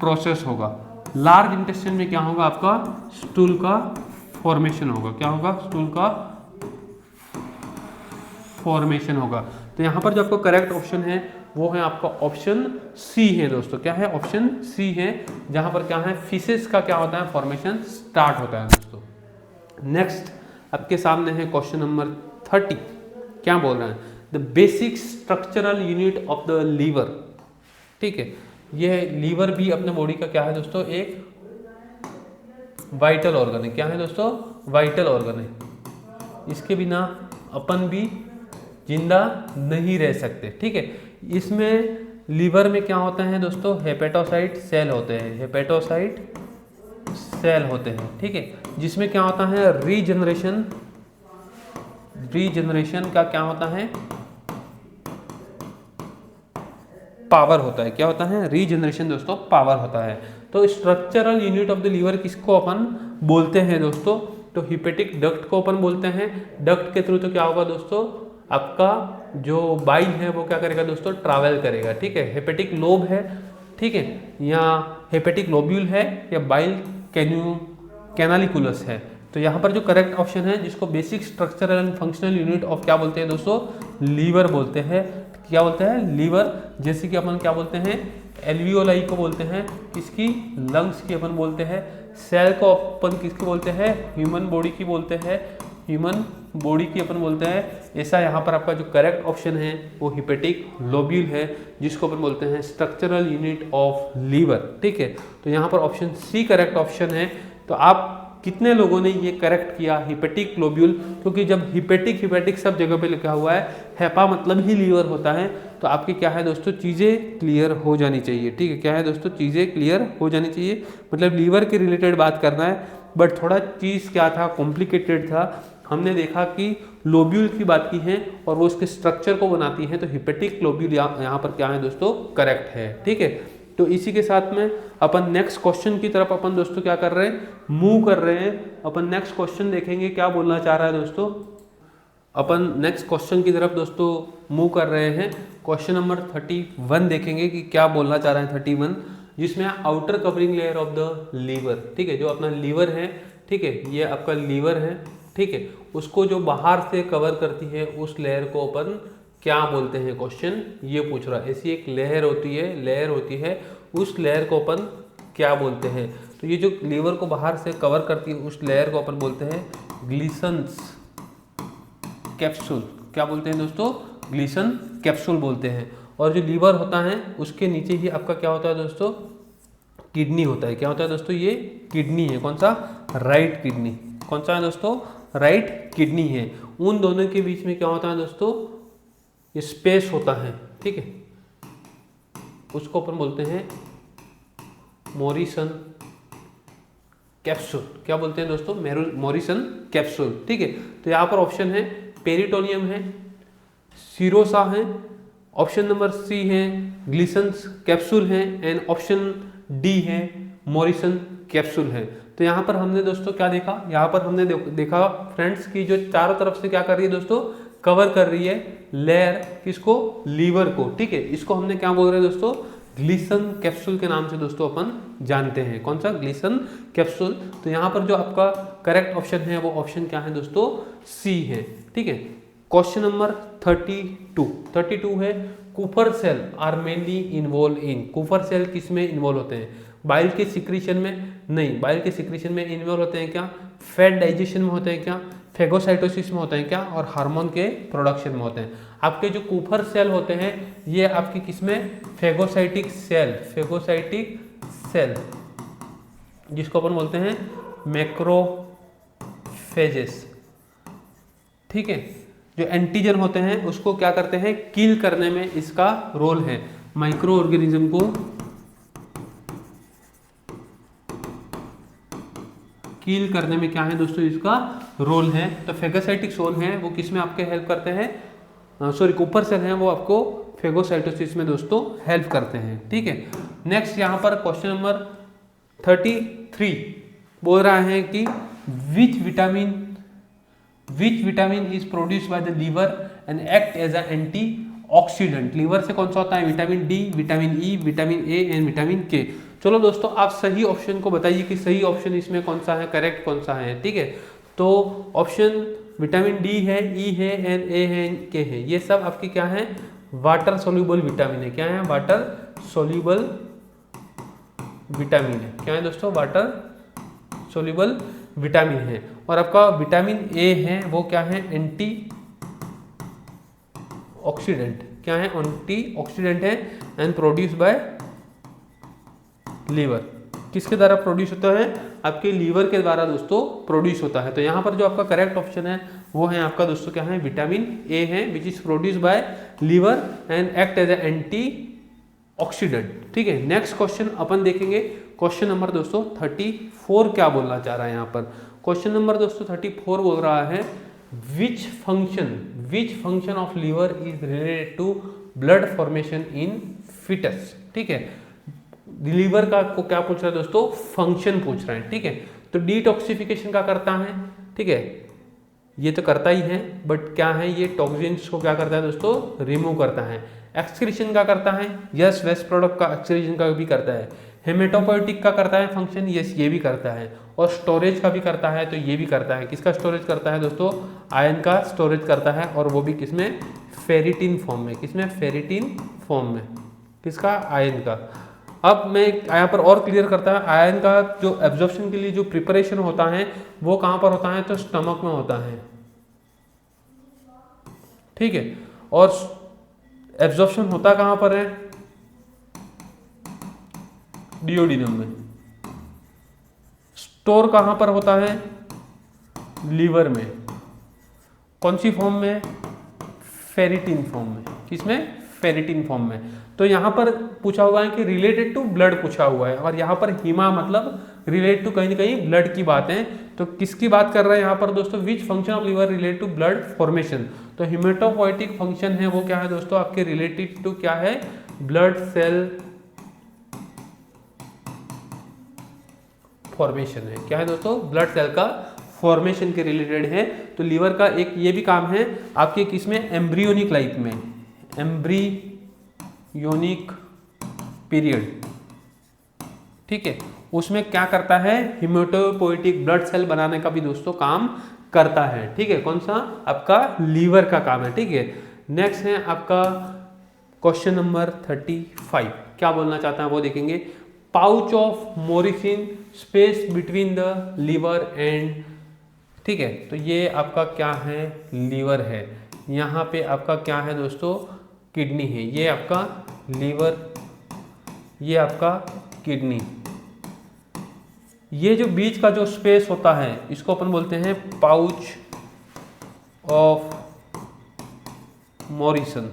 [SPEAKER 1] प्रोसेस होगा। लार्ज इंटेस्टाइन में क्या होगा, आपका स्टूल का फॉर्मेशन होगा। क्या होगा, स्टूल का फॉर्मेशन होगा। तो यहाँ पर जो आपका करेक्ट ऑप्शन है वो है आपका ऑप्शन सी है दोस्तों। क्या है, ऑप्शन सी है, जहाँ पर क्या है, फिशेस का क्या होता है, फॉर्मेशन स्टार्ट होता है दोस्तों। नेक्स्ट आपके सामने है क्वेश्चन नंबर 30। क्या बोल रहे हैं, the basic structural unit of the liver, ठीक है। ये लीवर भी अपने बॉडी का क्या है दोस्तों, एक वाइटल ऑर्गन है। क्या है दोस्तों, वाइटल ऑर्गन है। इसके बिना अपन भी जिंदा नहीं रह सकते, ठीक है। इसमें लीवर में क्या होता है दोस्तों, हेपेटोसाइट सेल होते हैं, हेपेटोसाइट सेल होते हैं, ठीक है। जिसमें क्या होता है, रीजनरेशन का क्या होता है, पावर होता है। क्या होता है, रीजनरेशन दोस्तों पावर होता है। तो structural unit of the liver किसको अपन बोलते हैं दोस्तों, तो हिपेटिक डक्ट को अपन बोलते हैं। डक्ट के थ्रू तो क्या होगा दोस्तों, आपका जो बाइल है वो क्या करेगा दोस्तों, ट्रैवल करेगा, ठीक है। हेपेटिक लोब है, ठीक है, या हेपेटिक लोब्यूल है, या बाइल कैनालिकुलस है। तो यहाँ पर जो करेक्ट ऑप्शन है, जिसको basic structural and functional unit of क्या बोलते हैं दोस्तों, लीवर बोलते हैं। क्या बोलते हैं, लीवर। जैसे कि अपन क्या बोलते हैं, एल्वियोलाई को बोलते हैं, किसकी, लंग्स की अपन बोलते हैं। सेल को अपन किसकी बोलते हैं, ह्यूमन बॉडी की बोलते हैं, ह्यूमन बॉडी की अपन बोलते हैं। ऐसा यहाँ पर आपका जो करेक्ट ऑप्शन है वो हिपेटिक लोब्यूल है, जिसको अपन बोलते हैं स्ट्रक्चरल यूनिट ऑफ लीवर, ठीक है। तो यहाँ पर ऑप्शन सी करेक्ट ऑप्शन है। तो आप कितने लोगों ने ये करेक्ट किया, हिपेटिक लोब्यूल, क्योंकि जब हिपेटिक सब जगह पे लिखा हुआ है, हेपा मतलब ही लीवर होता है। तो आपकी क्या है दोस्तों, चीज़ें क्लियर हो जानी चाहिए, ठीक है। क्या है दोस्तों, चीज़ें क्लियर हो जानी चाहिए, मतलब लीवर के रिलेटेड बात करना है। बट थोड़ा चीज़ क्या था, कॉम्प्लिकेटेड था। हमने देखा कि लोब्यूल की बात की है और वो उसके स्ट्रक्चर को बनाती है। तो हिपेटिक लोब्यूल यहाँ पर क्या है दोस्तों, करेक्ट है, ठीक है। तो इसी के साथ में अपन नेक्स्ट क्वेश्चन की तरफ अपन दोस्तों क्या कर रहे हैं, मूव कर रहे हैं। अपन नेक्स्ट क्वेश्चन देखेंगे क्या बोलना चाह रहा है दोस्तों। अपन नेक्स्ट क्वेश्चन की तरफ दोस्तों मूव कर रहे हैं। क्वेश्चन नंबर 31 देखेंगे कि क्या बोलना चाह रहा है 31, जिसमें outer covering layer of the liver, ठीक है। जो अपना लीवर है, ठीक है, ये आपका लीवर है, ठीक है। उसको जो बाहर से कवर करती है उस लेयर को अपन क्या बोलते हैं, क्वेश्चन ये पूछ रहा है। ऐसी एक लेयर होती है, उस लेयर को अपन क्या बोलते हैं। तो ये जो लीवर को बाहर से कवर करती है उस लेयर को अपन बोलते हैं ग्लिसन्स कैप्सूल। क्या बोलते हैं दोस्तों, ग्लिसन कैप्सूल बोलते हैं। और जो लीवर होता है उसके नीचे ही आपका क्या होता है दोस्तों, किडनी होता है। क्या होता है दोस्तों, ये किडनी है। कौन सा, राइट किडनी। कौन सा है दोस्तों, राइट किडनी है। उन दोनों के बीच में क्या होता है दोस्तों, स्पेस होता है, ठीक है। उसको अपन बोलते हैं मोरिसन कैप्सूल। क्या बोलते हैं दोस्तों, मोरिसन कैप्सूल, ठीक है। तो यहाँ पर ऑप्शन है पेरिटोनियम है, सीरोसा है, ऑप्शन नंबर सी है ग्लिसन्स कैप्सूल है, एंड ऑप्शन डी है मोरिसन कैप्सूल है। तो यहाँ पर हमने दोस्तों क्या देखा, यहाँ पर हमने देखा फ्रेंड्स की जो चारों तरफ से क्या कर रही है दोस्तों, कवर कर रही है लेयर, किसको, लीवर को, ठीक है। इसको हमने क्या बोल रहे हैं दोस्तों, ग्लिसन कैप्सूल के नाम से दोस्तों अपन जानते हैं। कौन सा, ग्लिसन कैप्सूल। तो यहाँ पर जो आपका करेक्ट ऑप्शन है वो ऑप्शन क्या है दोस्तों, सी है, ठीक है। क्वेश्चन नंबर 32 है, Kupffer cell are mainly involve in. Kupffer cell किस में इन्वॉल्व होते हैं, बाइल के सिक्रीशन में नहीं, बाइल के सिक्रीशन में इन्वॉल्व होते हैं क्या, फैट डाइजेशन में होते हैं क्या, फेगोसाइटोसिस में होते हैं क्या, और हार्मोन के प्रोडक्शन में होते हैं। आपके जो कूपर सेल होते हैं ये आपकी किसमें, फेगोसाइटिक सेल, जिसको अपन बोलते हैं मैक्रोफेजेस, ठीक है। जो एंटीजन होते हैं उसको क्या करते हैं, किल करने में इसका रोल है। माइक्रो ऑर्गेनिज्म को कील करने में क्या है दोस्तों इसका रोल है। तो फेगोसाइटिक सोल है वो किस में आपके हेल्प करते हैं, सॉरी कूपर सेल हैं वो आपको फेगोसाइटोसिस में दोस्तों हेल्प करते हैं। ठीक है, नेक्स्ट यहाँ पर क्वेश्चन नंबर 33 बोल रहा है कि which vitamin is produce by the liver and act as a antioxidant. Liver से कौन सा होता है, vitamin D, vitamin E, vitamin A and vitamin K. चलो दोस्तों आप सही ऑप्शन को बताइए कि सही ऑप्शन इसमें कौन सा है, करेक्ट कौन सा है। ठीक है, तो ऑप्शन विटामिन डी है, ई है एंड ए है, के है, ये सब आपके क्या है, वाटर सोल्यूबल विटामिन है। क्या है, वाटर सोल्यूबल विटामिन है। क्या है दोस्तों, वाटर सोल्यूबल विटामिन है। और आपका विटामिन ए है वो क्या है, एंटी ऑक्सीडेंट। क्या है, एंटी ऑक्सीडेंट है एंड प्रोड्यूस बाय लीवर। किसके द्वारा प्रोड्यूस होता है, आपके लीवर के द्वारा दोस्तों प्रोड्यूस होता है। तो यहाँ पर जो आपका करेक्ट ऑप्शन है वो है आपका दोस्तों क्या है, विटामिन ए है, which is produce by liver and act as a antioxidant. ठीक है, नेक्स्ट क्वेश्चन अपन देखेंगे। क्वेश्चन नंबर दोस्तों 34 क्या बोलना चाह रहा है यहाँ पर। क्वेश्चन नंबर दोस्तों 34 बोल रहा है which function of liver is related to blood formation in fetus. ठीक है, लीवर का को क्या पूछ रहा है दोस्तों, फंक्शन पूछ रहा है। ठीक है, तो डिटॉक्सिफिकेशन का करता है। ठीक है, ये तो करता ही है, बट क्या है, ये टॉक्सिन्स को क्या करता है दोस्तों, रिमूव करता है। एक्सक्रीशन का करता है, यस, वेस्ट प्रोडक्ट का एक्सक्रीशन का भी करता है। हेमेटोपोइटिक का करता है फंक्शन, यस ये भी करता है। और स्टोरेज का भी करता है, तो ये भी करता है। किसका स्टोरेज करता है दोस्तों, आयन का स्टोरेज करता है, और वो भी किसमें, फेरिटिन फॉर्म में। किसमें, फेरिटिन फॉर्म में। किसका, आयन का। अब मैं यहाँ पर और क्लियर करता है, आयन का जो एब्जॉर्प्शन के लिए जो प्रिपरेशन होता है वो कहाँ पर होता है, तो स्टमक में होता है। ठीक है, और एब्जॉर्प्शन होता कहाँ पर है, डिओडिनम में। स्टोर कहाँ पर होता है, लीवर में। कौन सी फॉर्म में, फेरिटिन फॉर्म में। किसमें, फेरिटिन फॉर्म में। तो यहाँ पर पूछा हुआ है कि रिलेटेड टू ब्लड पूछा हुआ है, और यहाँ पर हिमा मतलब रिलेट टू कहीं ना कहीं ब्लड की बात है। तो किसकी बात कर रहे हैं यहाँ पर दोस्तों, which function of liver relate to blood formation. तो हिमेटोपोइटिक फंक्शन है वो क्या है दोस्तों, आपके रिलेटेड टू क्या है, ब्लड सेल फॉर्मेशन है। क्या है दोस्तों, ब्लड सेल का फॉर्मेशन के रिलेटेड है। तो लीवर का एक ये भी काम है आपके किसमें, एम्ब्रियोनिक लाइफ में, एम्ब्रियोनिक पीरियड। ठीक है, उसमें क्या करता है, हिमेटोपोइटिक ब्लड सेल बनाने का भी दोस्तों काम करता है। ठीक है, कौन सा, आपका लीवर का काम है। ठीक है, नेक्स्ट है आपका क्वेश्चन नंबर 35 क्या बोलना चाहता है वो देखेंगे। Pouch of Morison space between the liver and. ठीक है, तो ये आपका क्या है, लीवर है। यहाँ पे आपका क्या है दोस्तों, किडनी है। ये आपका लीवर, ये आपका किडनी। ये जो बीच का जो स्पेस होता है इसको अपन बोलते हैं पाउच ऑफ मोरिसन,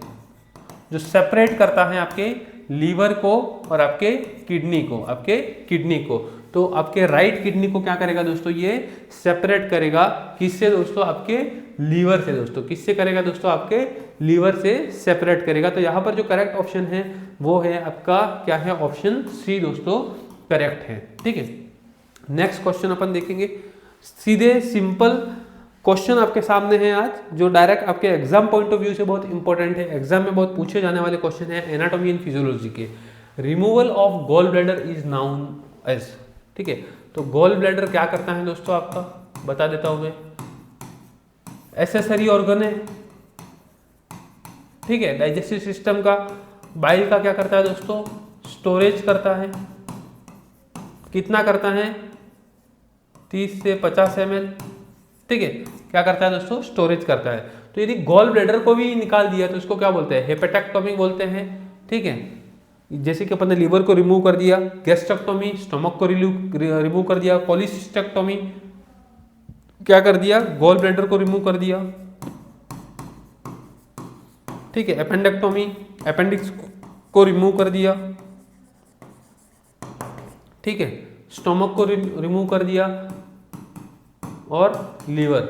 [SPEAKER 1] जो सेपरेट करता है आपके लीवर को और आपके किडनी को। तो आपके राइट किडनी को क्या करेगा दोस्तों, ये सेपरेट करेगा। किससे दोस्तों, आपके लीवर से दोस्तों। किससे करेगा दोस्तों, आपके लीवर से सेपरेट करेगा। तो यहाँ पर जो करेक्ट ऑप्शन है वो है आपका क्या है, ऑप्शन सी दोस्तों करेक्ट है। ठीक है, नेक्स्ट क्वेश्चन अपन देखेंगे। सीधे सिंपल क्वेश्चन आपके सामने है आज, जो डायरेक्ट आपके एग्जाम पॉइंट ऑफ व्यू से बहुत इंपॉर्टेंट है। एग्जाम में बहुत पूछे जाने वाले क्वेश्चन है एनाटॉमी एंड फिजियोलॉजी के। Removal of gall bladder is known as. ठीक है, तो गॉल ब्लैडर क्या करता है दोस्तों, आपका बता देता हूं मैं। एसेसरी ऑर्गन है। ठीक है, डाइजेस्टिव सिस्टम का। बाइल का क्या करता है दोस्तों, स्टोरेज करता है। कितना करता है, 30 से 50 ml। ठीक है, क्या करता है दोस्तों, स्टोरेज करता है। तो यदि गॉल ब्लैडर को भी निकाल दिया तो इसको क्या बोलते हैं, हेपेटेक्टोमी बोलते हैं। ठीक है, जैसे कि अपन ने लीवर को रिमूव कर दिया, गैस्ट्रेक्टोमी, स्टमक को रिमूव कर दिया, कोलिसिस्टेक्टोमी क्या कर दिया, गॉल ब्लैडर को रिमूव कर दिया। ठीक है, एपेंडेक्टोमी, अपेंडिक्स को रिमूव कर दिया। ठीक है, स्टमक को रिमूव कर दिया। और लीवर।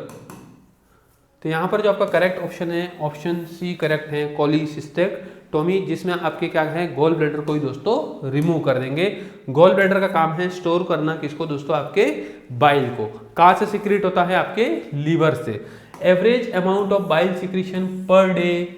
[SPEAKER 1] तो यहाँ पर जो आपका करेक्ट ऑप्शन है ऑप्शन सी करेक्ट है, कोलिसिस्टेक्टोमी, जिसमें आपके क्या है गॉल ब्लैडर को ही दोस्तों रिमूव कर देंगे। गॉल ब्लैडर का काम है स्टोर करना किसको दोस्तों, आपके बाइल को। कहाँ से सिक्रीट होता है, आपके लीवर से। Average amount of bile secretion per day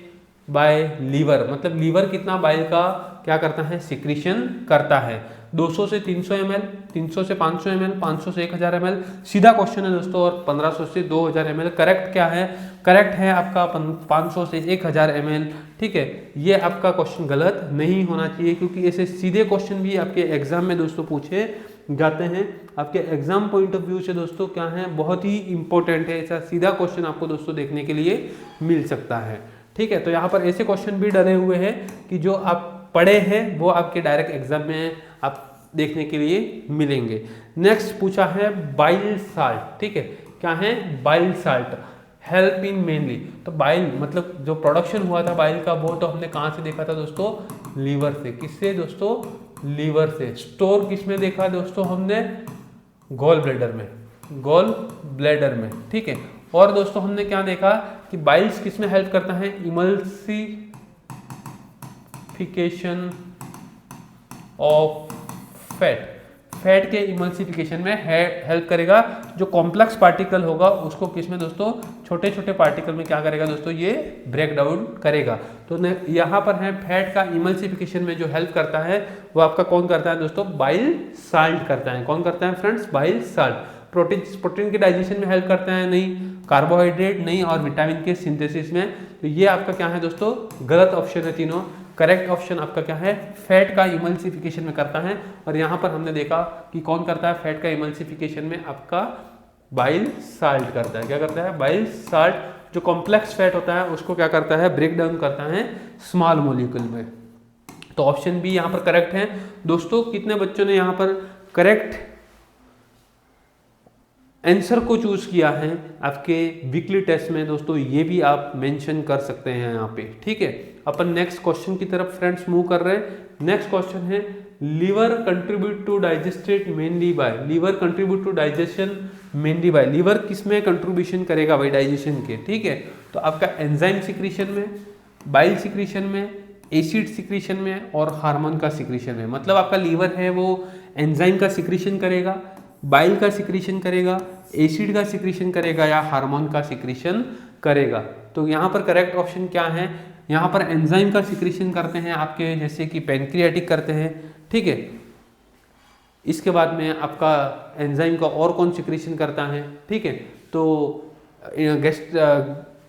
[SPEAKER 1] by liver, मतलब लीवर कितना बाइल का क्या करता है, सिक्रीशन करता है। 200 से 300 ml, 300 से 500 ml, 500 से 1000 ml, सीधा क्वेश्चन है दोस्तों। और 1500 से 2000 ml करेक्ट क्या है, करेक्ट है आपका 500 से 1000 ml। ठीक है, ये आपका क्वेश्चन गलत नहीं होना चाहिए, क्योंकि ऐसे सीधे क्वेश्चन भी आपके एग्जाम में दोस्तों पूछे जाते हैं। आपके एग्जाम पॉइंट ऑफ व्यू से दोस्तों क्या है, बहुत ही इंपॉर्टेंट है। ऐसा सीधा क्वेश्चन आपको दोस्तों देखने के लिए मिल सकता है। ठीक है, तो यहाँ पर ऐसे क्वेश्चन भी डरे हुए हैं कि जो आप पढ़े हैं वो आपके डायरेक्ट एग्जाम में आप देखने के लिए मिलेंगे। नेक्स्ट पूछा है बाइल साल्ट। ठीक है, क्या है bile salt, help in mainly. तो बाइल मतलब जो प्रोडक्शन हुआ था बाइल का, वो तो हमने कहाँ से देखा था दोस्तों, लीवर से। किससे दोस्तों, लीवर से। स्टोर किस में देखा दोस्तों हमने, गॉल ब्लैडर में, गॉल ब्लैडर में। ठीक है, और दोस्तों हमने क्या देखा कि बाइल्स किस में हेल्प करता है, इमल्सिफिकेशन ऑफ फैट, फैट के इमल्सिफिकेशन में हेल्प करेगा। जो कॉम्प्लेक्स पार्टिकल होगा उसको किस में दोस्तों, छोटे छोटे पार्टिकल में क्या करेगा दोस्तों, ये ब्रेक डाउन करेगा। तो यहाँ पर है फैट का इमल्सिफिकेशन में जो हेल्प करता है वो आपका कौन करता है दोस्तों, बाइल साल्ट करता है। कौन करता है फ्रेंड्स, बाइल साल्ट। प्रोटीन के डाइजेशन में हेल्प करता है नहीं, कार्बोहाइड्रेट नहीं, और विटामिन के सिंथेसिस में। तो ये आपका क्या है दोस्तों, गलत ऑप्शन है तीनों। करेक्ट ऑप्शन आपका क्या है, फैट का इमल्सिफिकेशन में करता है। और यहाँ पर हमने देखा कि कौन करता है फैट का इमल्सिफिकेशन में, आपका बाइल साल्ट करता है। क्या करता है, बाइल साल्ट। जो कॉम्प्लेक्स फैट होता है उसको क्या करता है, ब्रेक डाउन करता है स्मॉल मॉलिक्यूल में। तो ऑप्शन बी यहाँ पर करेक्ट है दोस्तों। कितने बच्चों ने यहाँ पर करेक्ट आंसर को चूज किया है आपके वीकली टेस्ट में दोस्तों, ये भी आप मेंशन कर सकते हैं यहाँ पे। ठीक है, अपन नेक्स्ट क्वेश्चन की तरफ फ्रेंड्स मूव कर रहे हैं। नेक्स्ट क्वेश्चन है liver contribute to digested mainly by, liver contribute to digestion mainly by, liver किस में कंट्रीब्यूशन करेगा भाई, डाइजेशन के। ठीक है, तो आपका एंजाइम सिक्रीशन में, बाइल सिक्रीशन में, एसिड सिक्रीशन में, और हार्मोन का सिक्रीशन में। मतलब आपका लीवर है वो एंजाइम का सिक्रीशन करेगा, बाइल का सिक्रीशन करेगा, एसिड का सिक्रीशन करेगा, या हार्मोन का सिक्रीशन करेगा। तो यहाँ पर करेक्ट ऑप्शन क्या है, यहाँ पर एंजाइम का सिक्रीशन करते हैं आपके, जैसे कि पैनक्रियाटिक करते हैं। ठीक है, इसके बाद में आपका एंजाइम का और कौन सिक्रीशन करता है, ठीक है, तो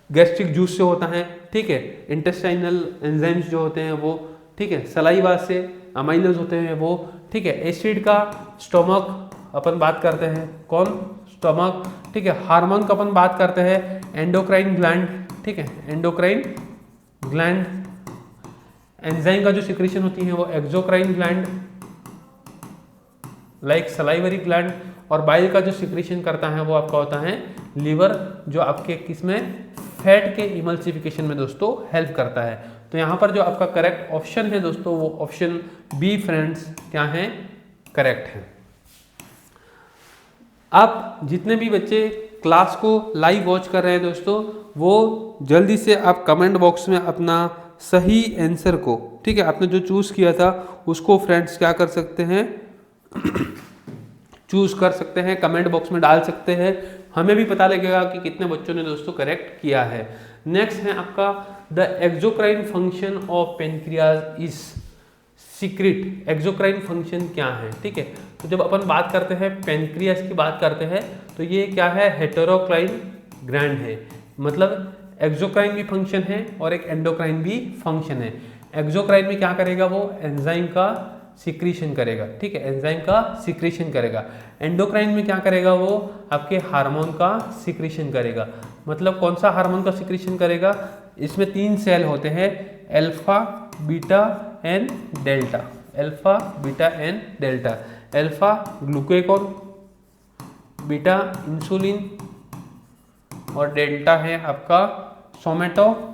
[SPEAKER 1] गैस्ट्रिक जूस से होता है। ठीक है, इंटेस्टाइनल एंजाइम्स जो होते हैं वो, ठीक है, सलाइवा से अमाइलोज होते हैं वो। ठीक है, एसिड का स्टोमक अपन बात करते हैं, कौन, स्टमक। ठीक है, हार्मोन का अपन बात करते हैं एंडोक्राइन ग्लैंड। ठीक है, एंडोक्राइन ग्लैंड। एंजाइम का जो सिक्रीशन होती है वो exocrine gland, like salivary gland. और बाइल का जो सिक्रीशन करता है वो आपका होता है लीवर, जो आपके किसमें, फैट के इमल्सिफिकेशन में दोस्तों हेल्प करता है। तो यहाँ पर जो आपका करेक्ट ऑप्शन है दोस्तों वो ऑप्शन बी फ्रेंड्स क्या है, करेक्ट है। आप जितने भी बच्चे क्लास को लाइव वॉच कर रहे हैं दोस्तों, वो जल्दी से आप कमेंट बॉक्स में अपना सही आंसर को, ठीक है, आपने जो चूज़ किया था उसको फ्रेंड्स क्या कर सकते हैं चूज़ कर सकते हैं, कमेंट बॉक्स में डाल सकते हैं। हमें भी पता लगेगा कि कितने बच्चों ने दोस्तों करेक्ट किया है। नेक्स्ट है आपका the exocrine function of pancreas is secret. Exocrine function क्या है, ठीक है, तो जब अपन बात करते हैं पेनक्रियास की बात करते हैं तो ये क्या है, हेटेरोक्राइन ग्लैंड है। मतलब एक्सोक्राइन भी फंक्शन है और एक एंडोक्राइन भी फंक्शन है। एक्सोक्राइन में क्या करेगा, वो एंजाइम का सिक्रीशन करेगा। ठीक है, एंजाइम का सिक्रीशन करेगा। एंडोक्राइन में क्या करेगा, वो आपके हार्मोन का सिक्रीशन करेगा। मतलब कौन सा हार्मोन का सिक्रीशन करेगा, इसमें 3 सेल होते हैं, alpha, beta and delta. Alpha, beta and delta. Alpha glucagon, beta insulin, और डेल्टा है आपका सोमेटोस्टेटिन।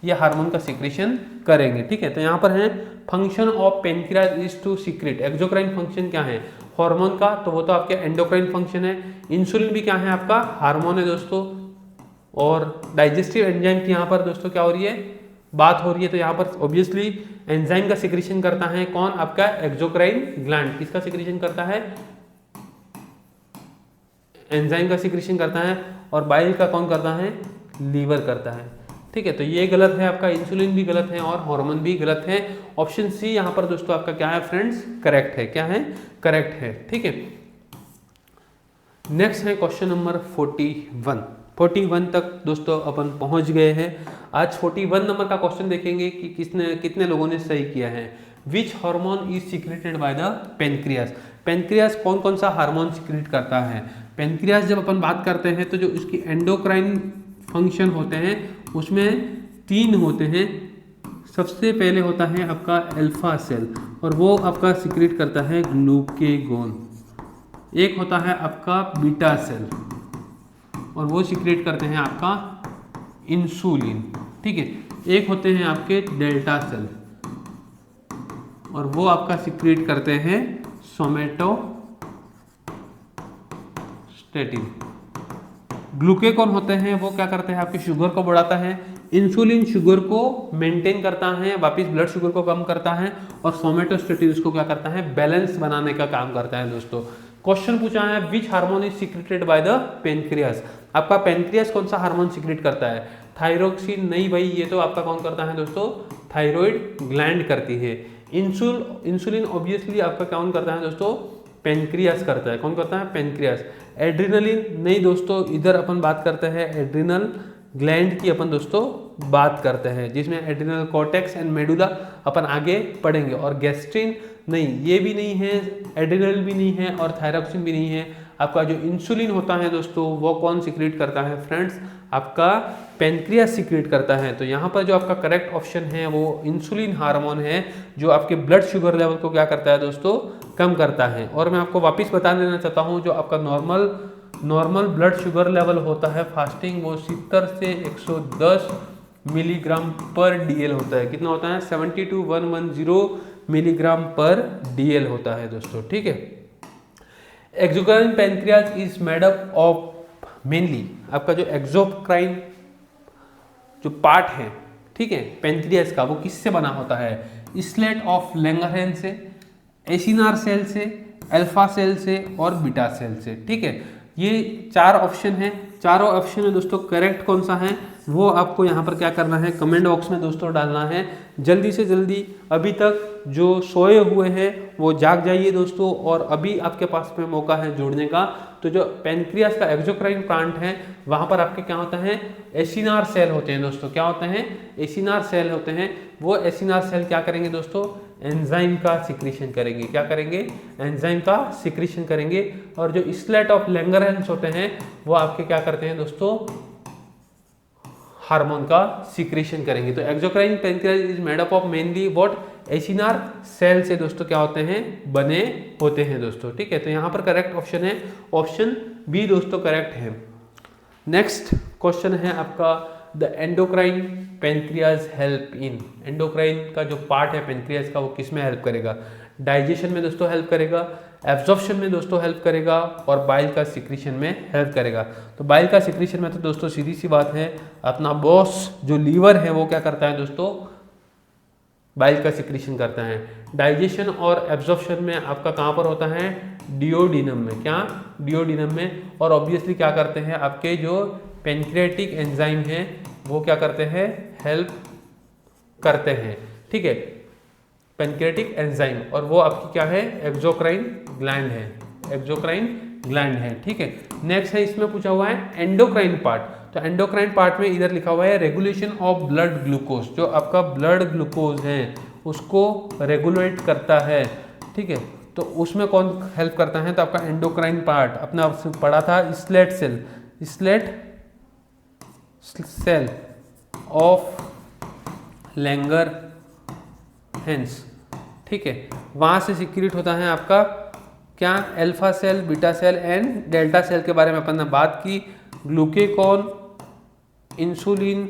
[SPEAKER 1] ये हार्मोन का सिक्रेशन करेंगे। ठीक है, तो यहाँ पर है function of pancreas is to secrete. Exocrine function क्या है हार्मोन का, तो वो तो आपके एंडोक्राइन फंक्शन है। इंसुलिन भी क्या है आपका हार्मोन है दोस्तों। और डाइजेस्टिव एंजाइम की यहाँ पर दोस्तों क्या हो रही है बात हो रही है, तो यहाँ पर ऑब्वियसली एंजाइम का सिक्रेशन करता है कौन आपका एक्सोक्राइन ग्लैंड। किसका सिक्रेशन करता है एंजाइम का सिक्रेशन करता है। और बाइल का कौन करता है लीवर करता है। ठीक है, तो ये गलत है आपका, इंसुलिन भी गलत है और हार्मोन भी गलत है। ऑप्शन सी यहाँ पर दोस्तों आपका क्या है फ्रेंड्स करेक्ट है। क्या है करेक्ट है। ठीक है, नेक्स्ट है क्वेश्चन नंबर 41 तक दोस्तों अपन पहुंच गए हैं। आज 41 नंबर का क्वेश्चन देखेंगे कि कितने लोगों ने सही किया है। Which hormone is secreted by the pancreas. Pancreas कौन कौन सा हार्मोन सीक्रेट करता है। पेनक्रियास जब अपन बात करते हैं तो जो उसकी एंडोक्राइन फंक्शन होते हैं उसमें 3 होते हैं। सबसे पहले होता है आपका अल्फा सेल और वो आपका सीक्रेट करता है ग्लूकेगॉन। एक होता है आपका बीटा सेल और वो सीक्रेट करते हैं आपका इंसुलिन। ठीक है, एक होते हैं आपके डेल्टा सेल और वो आपका सीक्रेट करते हैं सोमेटोस्टेटिन। ग्लूकेगॉन होते हैं वो क्या करते हैं आपके शुगर को बढ़ाता है। इंसुलिन शुगर को मेंटेन करता है, वापस ब्लड शुगर को कम करता है। और सोमेटोस्टेटिन इसको क्या करता है बैलेंस बनाने का काम करता है दोस्तों। क्वेश्चन पूछा है which hormone is secreted by the pancreas. आपका पेनक्रियास कौन सा हार्मोन सीक्रेट करता है थायरोक्सिन नहीं भाई, ये तो आपका कौन करता है दोस्तों थायराइड ग्लैंड करती है। इंसुलिन ऑब्वियसली आपका कौन करता है दोस्तों पेनक्रियास करता है। कौन करता है पेनक्रियास। एड्रिनलिन नहीं दोस्तों, इधर अपन बात करते हैं एड्रिनल ग्लैंड की अपन दोस्तों बात करते हैं जिसमें एड्रिनल कॉर्टेक्स एंड मेडुला अपन आगे पढ़ेंगे। और गैस्ट्रिन नहीं, ये भी नहीं है, एड्रिनल भी नहीं है और थायरॉक्सिन भी नहीं है। आपका जो इंसुलिन होता है दोस्तों वो कौन सीक्रेट करता है फ्रेंड्स आपका पेनक्रियास सीक्रेट करता है। तो यहाँ पर जो आपका करेक्ट ऑप्शन है वो इंसुलिन हार्मोन है जो आपके ब्लड शुगर लेवल को क्या करता है दोस्तों कम करता है। और मैं आपको वापस बता देना चाहता हूँ जो आपका नॉर्मल ब्लड शुगर लेवल होता है फास्टिंग वो 70 से 110 मिलीग्राम पर डीएल होता है। कितना होता है 70 to 110 मिलीग्राम पर डीएल होता है दोस्तों। ठीक है, exocrine pancreas is made up of mainly आपका जो एक्सोक्राइन जो पार्ट है ठीक है पेनक्रियास का वो किससे बना होता है स्लेट ऑफ लैंगरहैंस से, एसिनार सेल से, अल्फा सेल से और बीटा सेल से। ठीक है, ये 4 ऑप्शन है। चारों ऑप्शन में दोस्तों करेक्ट कौन सा है वो आपको यहाँ पर क्या करना है कमेंट बॉक्स में दोस्तों डालना है। जल्दी से जल्दी अभी तक जो सोए हुए हैं वो जाग जाइए दोस्तों और अभी आपके पास में मौका है जुड़ने का। तो जो पेनक्रियास का एक्सोक्राइन प्लांट है वहाँ पर आपके क्या होता है एसिनार सेल होते हैं दोस्तों। क्या होते हैं एसिनार सेल होते हैं। वो एसिनार सेल क्या करेंगे दोस्तों एंजाइम का सिक्रीशन करेंगे। क्या करेंगे एंजाइम का सिक्रीशन करेंगे। और जो स्लेट ऑफ लैंगरहैंस होते हैं वो आपके क्या करते हैं दोस्तों हार्मोन का सिक्रीशन करेंगे। तो exocrine pancreas is made up of mainly what acinar cell से दोस्तों क्या होते हैं बने होते हैं दोस्तों। ठीक है, तो यहाँ पर करेक्ट ऑप्शन है ऑप्शन बी दोस्तों करेक्ट है। नेक्स्ट क्वेश्चन है आपका the endocrine pancreas help in. Endocrine का जो पार्ट है पेनक्रियास का वो किस में हेल्प करेगा डाइजेशन में दोस्तों हेल्प करेगा, एब्जॉर्प्शन में दोस्तों हेल्प करेगा और बाइल का सिक्रीशन में हेल्प करेगा। तो बाइल का सिक्रीशन में तो दोस्तों सीधी सी बात है अपना बॉस जो लीवर है वो क्या करता है दोस्तों बाइल का सिक्रीशन करता है। डाइजेशन और एब्जॉर्प्शन में आपका कहाँ पर होता है डिओडिनम में। क्या डिओडिनम में। और ऑब्वियसली क्या करते हैं आपके जो पेनक्रियाटिक एंजाइम है वो क्या करते हैं हेल्प करते हैं। ठीक है, पेनक्रियाटिक एंजाइम और वो आपकी क्या है एक्सोक्राइन ग्लैंड है। एक्सोक्राइन ग्लैंड है। ठीक है, नेक्स्ट है इसमें पूछा हुआ है एंडोक्राइन पार्ट। तो एंडोक्राइन पार्ट में इधर लिखा हुआ है रेगुलेशन ऑफ ब्लड ग्लूकोज। जो आपका ब्लड ग्लूकोज है उसको रेगुलेट करता है। ठीक है, तो उसमें कौन हेल्प करता है तो आपका एंडोक्राइन पार्ट अपना पढ़ा था islet cell, islet cell of Langerhans. ठीक है, वहाँ से सिक्रीट होता है आपका क्या alpha cell, beta cell and delta cell के बारे में अपन ने बात की। ग्लूकेगॉन, इंसुलिन,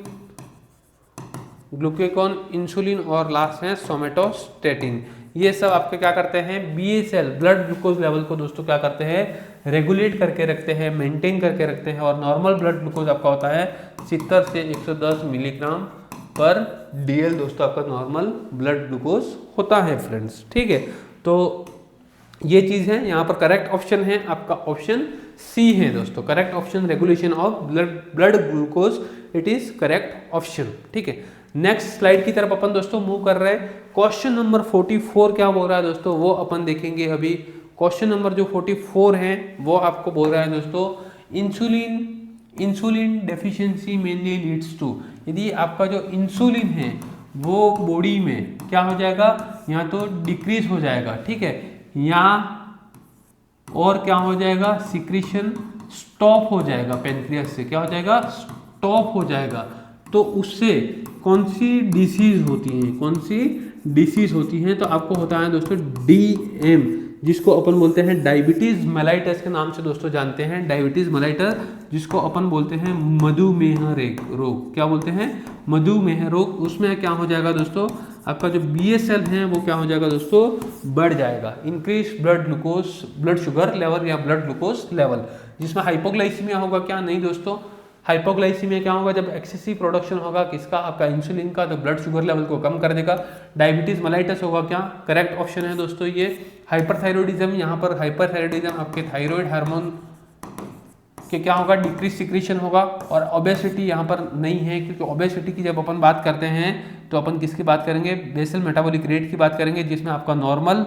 [SPEAKER 1] ग्लूकेगॉन, इंसुलिन और लास्ट है सोमेटोस्टेटिन। ये सब आपके क्या करते हैं, BSL ब्लड ग्लूकोज लेवल को दोस्तों क्या करते हैं, रेगुलेट करके रखते हैं, मेंटेन करके रखते हैं। और नॉर्मल ब्लड ग्लूकोज आपका होता है 70 से 110 मिलीग्राम पर DL दोस्तों आपका नॉर्मल ब्लड ग्लूकोज होता है फ्रेंड्स, ठीक है। तो ये चीज़ है, यहाँ पर करेक्ट ऑप्शन है आपका ऑप्शन सी है दोस्तों, correct option regulation of blood glucose, it is correct option, ठीक है। नेक्स्ट स्लाइड की तरफ अपन दोस्तों मूव कर रहे हैं। क्वेश्चन नंबर 44 क्या बोल रहा है दोस्तों, वो अपन देखेंगे अभी। क्वेश्चन नंबर जो 44 है वो आपको बोल रहा है दोस्तों, insulin deficiency mainly leads to, यदि आपका जो इंसुलिन है वो बॉडी में क्या हो जाएगा, या तो डिक्रीज हो जाएगा, ठीक है, या और क्या हो जाएगा, सिक्रीशन स्टॉप हो जाएगा पेनक्रियास से, क्या हो जाएगा, स्टॉप हो जाएगा। तो उससे कौन सी डिसीज होती है, कौन सी डिसीज होती है, तो आपको होता है दोस्तों DM, जिसको अपन बोलते हैं डायबिटीज मेलाइटस के नाम से दोस्तों जानते हैं, डायबिटीज मेलाइटस, जिसको अपन बोलते हैं मधुमेह रोग, क्या बोलते हैं, मधुमेह रोग। उसमें क्या हो जाएगा दोस्तों, आपका जो BSL है वो क्या हो जाएगा दोस्तों, बढ़ जाएगा, increase blood glucose, blood sugar level या ब्लड ग्लूकोज लेवल, जिसमें हाइपोग्लाइसीमिया होगा, क्या नहीं दोस्तों, हाइपोग्लाइसीमिया क्या होगा, जब एक्सेसिव प्रोडक्शन होगा किसका, आपका इंसुलिन का, तो ब्लड शुगर लेवल को कम कर देगा। डायबिटीज मेलाइटस होगा क्या, करेक्ट ऑप्शन है दोस्तों ये। हाइपरथायरॉयडिज्म, यहाँ पर हाइपरथायरॉयडिज्म आपके थायराइड हार्मोन के क्या होगा, डिक्रीज सिक्रीशन होगा। और ओबेसिटी यहाँ पर नहीं है, क्योंकि ओबेसिटी की जब अपन बात करते हैं तो अपन किसकी बात करेंगे, बेसल मेटाबॉलिक रेट की बात करेंगे, जिसमें आपका नॉर्मल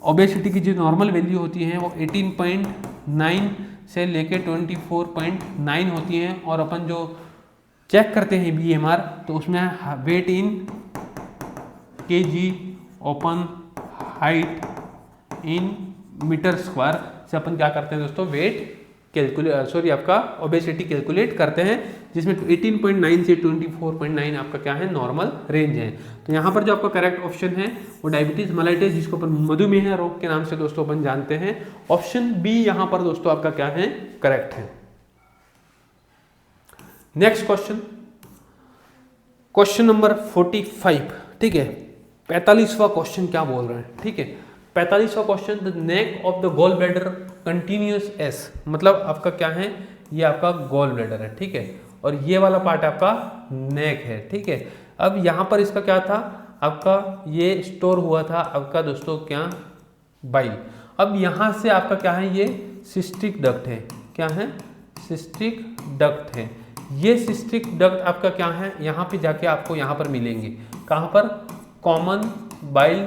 [SPEAKER 1] ओबेसिटी की जो नॉर्मल वैल्यू होती है वो 18.9 से लेके 24.9 होती हैं। और अपन जो चेक करते हैं BMR, तो उसमें weight in kg upon height in metre square से अपन क्या करते हैं दोस्तों, वेट कैलकुलेट आपका ओबेसिटी कैलकुलेट करते हैं, जिसमें 18.9 से 24.9 आपका क्या है, नॉर्मल रेंज है। तो यहाँ पर जो आपका करेक्ट ऑप्शन है वो डायबिटीज मेलाइटस, जिसको अपन मधुमेह रोग के नाम से दोस्तों अपन जानते हैं, ऑप्शन बी यहाँ पर दोस्तों आपका क्या है, करेक्ट है। नेक्स्ट क्वेश्चन, क्वेश्चन नंबर 45, ठीक है, 45वां क्वेश्चन क्या बोल रहे हैं, ठीक है। 45वां question, the neck of the gall bladder continuous as, मतलब आपका क्या है, ये आपका गॉल ब्लैडर है, ठीक है, और ये वाला पार्ट आपका नेक है, ठीक है। अब यहाँ पर इसका क्या था, आपका ये स्टोर हुआ था आपका दोस्तों क्या, बाइल। अब यहाँ से आपका क्या है, ये सिस्टिक डक्ट है, क्या है, सिस्टिक डक्ट है। ये सिस्टिक डक्ट आपका क्या है, यहाँ पे जाके आपको यहाँ पर मिलेंगे, कहाँ पर, कॉमन बाइल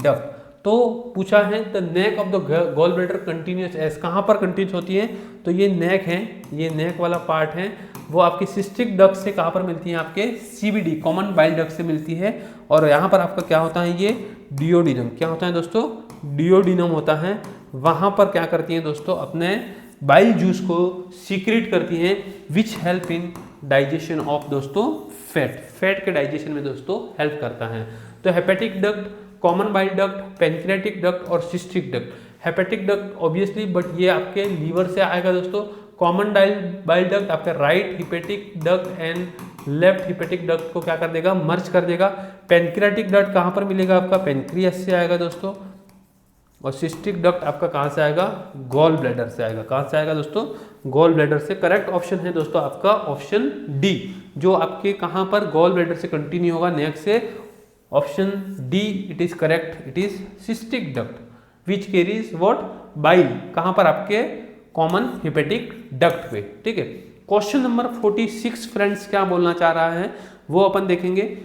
[SPEAKER 1] डक्ट। तो पूछा है the neck of the gall bladder continuous as, कहाँ पर कंटिन्यूस होती है, तो ये नेक है, ये नेक वाला पार्ट है, वो आपके सिस्टिक डक्ट से कहाँ पर मिलती है, आपके CBD कॉमन बाइल डक्ट से मिलती है। और यहाँ पर आपका क्या होता है, ये डियोडिनम, क्या होता है दोस्तों, डियोडिनम होता है। वहाँ पर क्या करती हैं दोस्तों, अपने बाइल जूस को सीक्रेट करती हैं, which help in digestion of दोस्तों फैट के डाइजेशन में दोस्तों हेल्प करता है। तो hepatic duct, common bile duct, pancreatic duct और cystic duct. Hepatic duct obviously but ये आपके लीवर से आएगा दोस्तों। कॉमन बाइल डक्ट आपका right hepatic duct and left hepatic duct को क्या कर देगा, मर्ज कर देगा। पेनक्रियाटिक डक्ट कहाँ पर मिलेगा, आपका पेनक्रियास से आएगा दोस्तों। और सिस्टिक डक्ट आपका कहाँ से आएगा, गॉल ब्लैडर से आएगा। कहाँ से आएगा दोस्तों, गॉल ब्लैडर से। करेक्ट ऑप्शन है दोस्तों आपका ऑप्शन डी, जो आपके कहाँ पर गॉल ब्लैडर से कंटिन्यू होगा, नेक्स्ट से। Option D it is correct, it is cystic duct which carries what, bile, कहाँ पर, आपके कॉमन हिपेटिक डक्ट पे, ठीक है। क्वेश्चन नंबर 46 फ्रेंड्स क्या बोलना चाह रहा है वो अपन देखेंगे।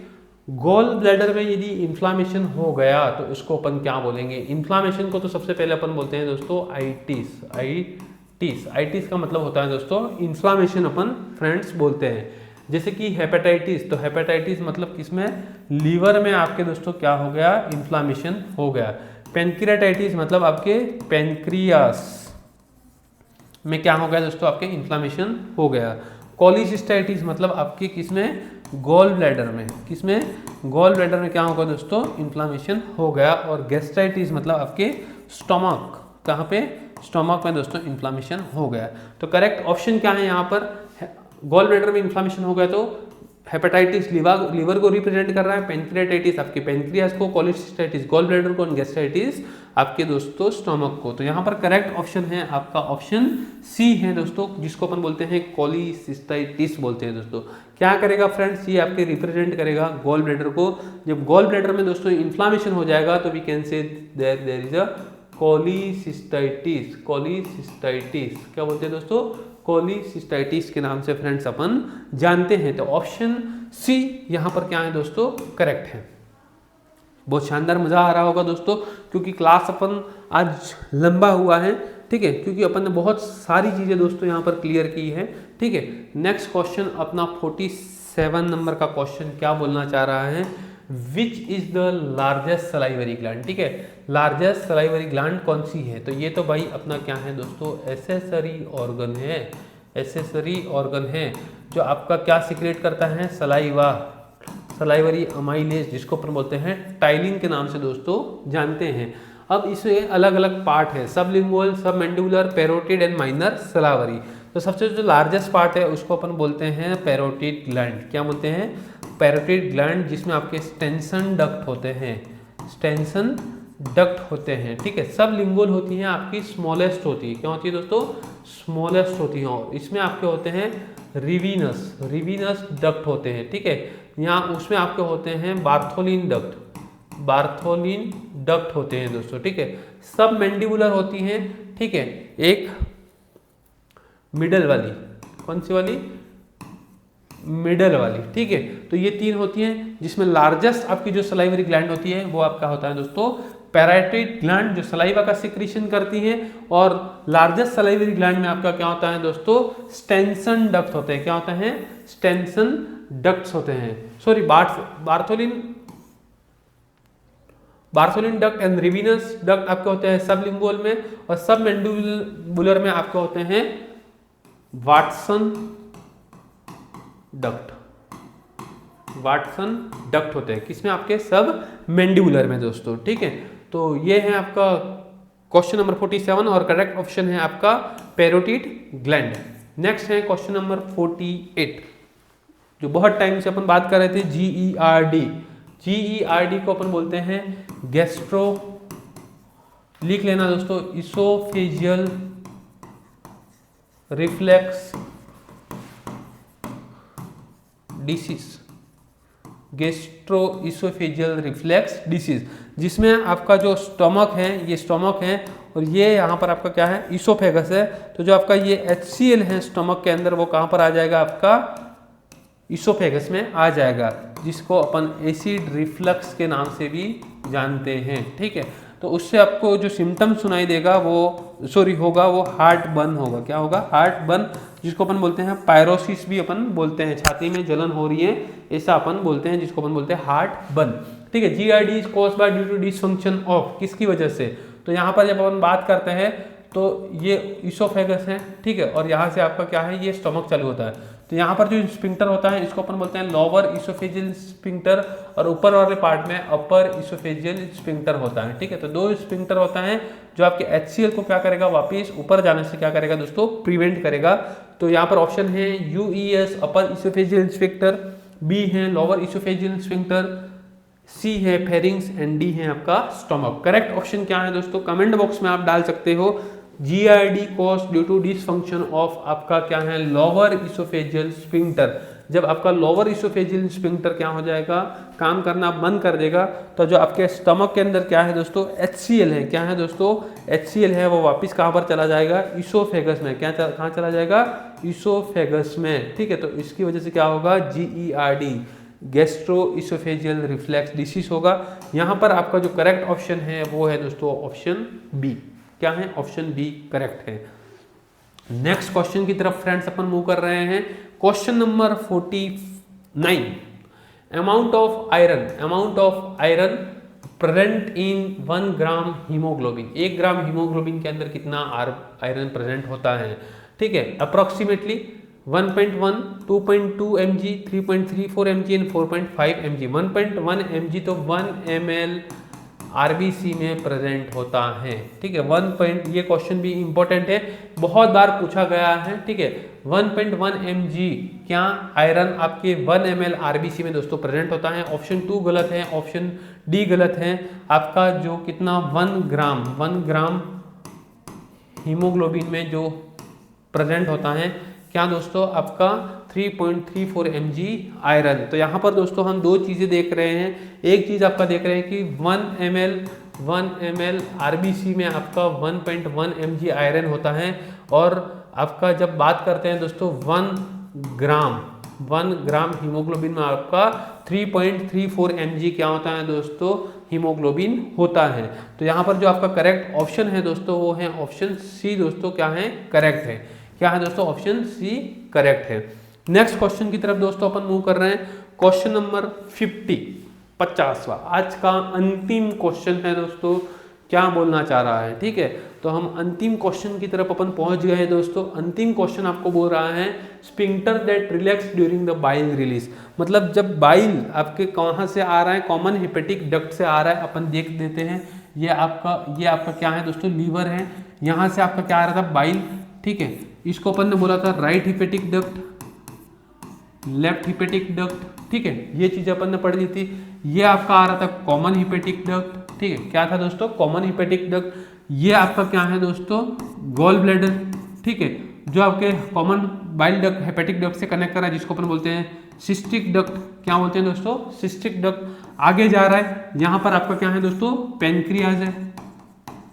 [SPEAKER 1] गॉल ब्लैडर में यदि इन्फ्लामेशन हो गया तो इसको अपन क्या बोलेंगे। इन्फ्लामेशन को तो सबसे पहले अपन बोलते हैं दोस्तों आइटिस। आइटिस का मतलब होता है दोस्तों इन्फ्लामेशन, अपन फ्रेंड्स बोलते हैं। जैसे कि हेपेटाइटिस, तो हेपेटाइटिस मतलब किसमें, लीवर में आपके दोस्तों क्या हो गया, इन्फ्लामेशन हो गया। पेनक्रियाटाइटिस मतलब आपके पेनक्रियास में क्या हो गया दोस्तों, आपके इन्फ्लामेशन हो गया। कॉलिसिस्टाइटिस मतलब आपके किसमें, गॉल ब्लैडर में, किसमें, गॉल ब्लैडर में क्या होगा दोस्तों, इन्फ्लामेशन हो गया। और गैस्ट्राइटिस मतलब आपके स्टोमक, कहाँ पे, स्टोमक में दोस्तों इन्फ्लामेशन हो गया। तो करेक्ट ऑप्शन क्या है यहाँ पर, गॉल ब्लैडर में इन्फ्लामेशन हो गया तो हेपेटाइटिस लीवर को रिप्रेजेंट कर रहा है, पेंक्रियाटाइटिस आपके पेंक्रियास को, कोलेसिस्टाइटिस गॉल ब्लैडर को, गैस्ट्राइटिस आपके दोस्तों स्टमक को। तो यहाँ पर करेक्ट ऑप्शन है आपका ऑप्शन सी है दोस्तों, जिसको अपन बोलते हैं कोलिसिस्टाइटिस बोलते हैं दोस्तों। क्या करेगा फ्रेंड्स, ये आपके रिप्रेजेंट करेगा गॉल ब्लैडर को। जब गॉल ब्लैडर में दोस्तों इन्फ्लामेशन हो जाएगा तो we can say there is a cholecystitis. Cholecystitis क्या बोलते हैं दोस्तों, कोलिसिस्टाइटिस के नाम से फ्रेंड्स अपन जानते हैं। तो ऑप्शन सी यहाँ पर क्या है दोस्तों, करेक्ट है। बहुत शानदार मजा आ रहा होगा दोस्तों, क्योंकि क्लास अपन आज लंबा हुआ है, ठीक है, क्योंकि अपन ने बहुत सारी चीजें दोस्तों यहाँ पर क्लियर की है, ठीक है। नेक्स्ट क्वेश्चन अपना 47 नंबर का क्वेश्चन क्या बोलना चाह रहा है, which is the largest salivary gland, ठीक है। लार्जेस्ट सलाइवरी ग्लैंड कौन सी है, तो ये तो भाई अपना क्या है दोस्तों, एसेसरी ऑर्गन है। एसेसरी ऑर्गन है जो आपका क्या सिक्रेट करता है, सलाइवा, सलाइवरी अमाइलेज, जिसको अपन बोलते हैं टाइलिन के नाम से दोस्तों जानते हैं। अब इसमें अलग अलग पार्ट है, sublingual, submandibular, parotid and minor salivary. तो सबसे जो लार्जेस्ट पार्ट है उसको अपन बोलते हैं पैरोटिड ग्लैंड। क्या बोलते हैं, पैरोटिड ग्लैंड, जिसमें आपके स्टेंसन डक्ट होते हैं, स्टेंसन डक्ट होते हैं, ठीक है। सब लिंगुअल होती हैं आपकी, स्मॉलेस्ट होती है, क्या होती है दोस्तों, स्मॉलेस्ट होती हैं। और इसमें आपके होते हैं रिवीनस, रिवीनस डक्ट होते हैं, ठीक है। यहाँ उसमें आपके होते हैं बार्थोलिन डक्ट, बार्थोलिन डक्ट होते हैं दोस्तों, ठीक है। सब मैंडिबुलर होती हैं, ठीक है। एक मिडल वाली, कौन सी वाली, मिडल वाली, ठीक है। तो ये तीन होती हैं, जिसमें लार्जेस्ट आपकी जो सलाइवरी ग्लैंड होती है वो आपका होता है दोस्तों पैराइटिड ग्लैंड, जो सलाइवा का सिक्रीशन करती है। और लार्जेस्ट सलाइवरी ग्लैंड में आपका क्या होता है दोस्तों, स्टेंसन डक्ट होते हैं। क्या होता है, स्टेंसन डक्ट्स होते हैं, sorry Bartholin duct and Rivinus duct आपके होते हैं सबलिंगुअल में, और सब मैंडिबुलर में आपके होते हैं वाटसन डक्ट, वाटसन डक्ट होते हैं, किसमें, आपके सब मैंडिबुलर में दोस्तों, ठीक है। तो ये है आपका क्वेश्चन नंबर 47 और करेक्ट ऑप्शन है आपका पैरोटिड ग्लैंड। नेक्स्ट है क्वेश्चन नंबर 48, जो बहुत टाइम से अपन बात कर रहे थे, GERD। GERD को अपन बोलते हैं गैस्ट्रो, लिख लेना दोस्तों, oesophageal reflex disease, gastro oesophageal reflex disease, जिसमें आपका जो स्टमक है, ये स्टमक है, और ये यहाँ पर आपका क्या है, इसोफेगस है। तो जो आपका ये HCl है स्टमक के अंदर, वो कहाँ पर आ जाएगा, आपका इसोफेगस में आ जाएगा, जिसको अपन एसिड रिफ्लक्स के नाम से भी जानते हैं, ठीक है। तो उससे आपको जो सिम्टम सुनाई देगा वो होगा वो हार्ट बर्न होगा। क्या होगा, हार्ट बर्न, जिसको अपन बोलते हैं पायरोसिस भी अपन बोलते हैं, छाती में जलन हो रही है ऐसा अपन बोलते हैं, जिसको अपन बोलते हैं हार्ट बर्न, ठीक है। GERD is caused by due to dysfunction of, किसकी वजह से, तो यहाँ पर जब अपन बात करते हैं तो ये इसोफेगस है, ठीक है, और यहाँ से आपका क्या है, ये स्टमक चालू होता है। तो यहाँ पर जो स्फिंक्टर होता है इसको अपन बोलते हैं लोअर इसोफेजियल स्फिंक्टर, और ऊपर वाले पार्ट में अपर इसोफेजियल स्फिंक्टर होता है, ठीक है। तो दो स्फिंक्टर होता है जो आपके HCl को क्या करेगा, वापिस ऊपर जाने से क्या करेगा दोस्तों, प्रिवेंट करेगा। तो यहाँ पर ऑप्शन है UES अपर इसोफेजियल स्फिंक्टर, B है लोअर इसोफेजियल स्फिंक्टर, C है फेरिंग्स एंड D है आपका स्टमक। करेक्ट ऑप्शन क्या है दोस्तों, कमेंट बॉक्स में आप डाल सकते हो। GERD cause due to dysfunction of आपका क्या है, लोअर इसोफेजियल स्फिंक्टर। जब आपका लोअर इसोफेजियल स्फिंक्टर क्या हो जाएगा, काम करना बंद कर देगा, तो जो आपके स्टमक के अंदर क्या है दोस्तों, HCl है, क्या है दोस्तों, HCl है, वो वापस कहाँ पर चला जाएगा, इसोफेगस में। क्या कहाँ चला जाएगा, इसोफेगस में, ठीक है। तो इसकी वजह से क्या होगा, GERD gastro oesophageal reflex disease होगा। यहाँ पर आपका जो करेक्ट ऑप्शन है वो है दोस्तों ऑप्शन B। क्या है, ऑप्शन B करेक्ट है। नेक्स्ट क्वेश्चन की तरफ फ्रेंड्स अपन मूव कर रहे हैं। Question number 49, amount of iron present in 1 gram haemoglobin. 1 gram haemoglobin के अंदर कितना आयरन प्रेजेंट होता है, ठीक है। Approximately 1.1, 2.2 mg, 3.34 mg and 4.5 mg। 1.1 mg तो 1 ml आरबीसी में प्रेजेंट होता है। ठीक है, 1 पॉइंट, ये क्वेश्चन भी इंपॉर्टेंट है, बहुत बार पूछा गया है। ठीक है, 1.1 mg क्या आयरन आपके 1 ml आरबीसी में दोस्तों प्रेजेंट होता है? ऑप्शन 2 गलत है, ऑप्शन डी गलत है। आपका जो कितना 1 ग्राम हीमोग्लोबिन में जो प्रेजेंट होता है क्या दोस्तों? आपका 3.34 mg आयरन। तो यहाँ पर दोस्तों हम दो चीज़ें देख रहे हैं। एक चीज़ आपका देख रहे हैं कि 1 ml आरबीसी में आपका 1.1 mg आयरन होता है, और आपका जब बात करते हैं दोस्तों 1 ग्राम हीमोग्लोबिन में आपका 3.34 mg क्या होता है दोस्तों? हीमोग्लोबिन होता है। तो यहाँ पर जो आपका करेक्ट ऑप्शन है दोस्तों वो है ऑप्शन सी दोस्तों, क्या है? करेक्ट है। क्या है दोस्तों? ऑप्शन सी करेक्ट है। नेक्स्ट क्वेश्चन की तरफ दोस्तों अपन मूव कर रहे हैं। क्वेश्चन नंबर 50वां आज का अंतिम क्वेश्चन है दोस्तों। क्या बोलना चाह रहा है? ठीक है, तो हम अंतिम क्वेश्चन की तरफ अपन पहुंच गए हैं दोस्तों। अंतिम क्वेश्चन आपको बोल रहा है sphincter that relax during the bile release. मतलब जब बाइल आपके कहाँ से आ रहा है? कॉमन हिपेटिक डक्ट से आ रहा है। अपन देख देते हैं, ये आपका क्या है दोस्तों? लीवर है। यहाँ से आपका क्या आ रहा था? बाइल। ठीक है, इसको अपन ने बोला था right hepatic duct, left hepatic duct. ठीक है, ये चीज अपन ने पढ़ ली थी। ये आपका आ रहा था कॉमन हिपेटिक डक्ट। ठीक है, क्या था दोस्तों? Common hepatic duct. ये आपका क्या है दोस्तों? Gall bladder. ठीक है, जो आपके common bile duct hepatic duct से कनेक्ट कर रहा है, जिसको अपन बोलते हैं सिस्टिक डक्ट। क्या बोलते हैं दोस्तों? Cystic duct. आगे जा रहा है, यहाँ पर आपका क्या है दोस्तों? पेनक्रियाज है।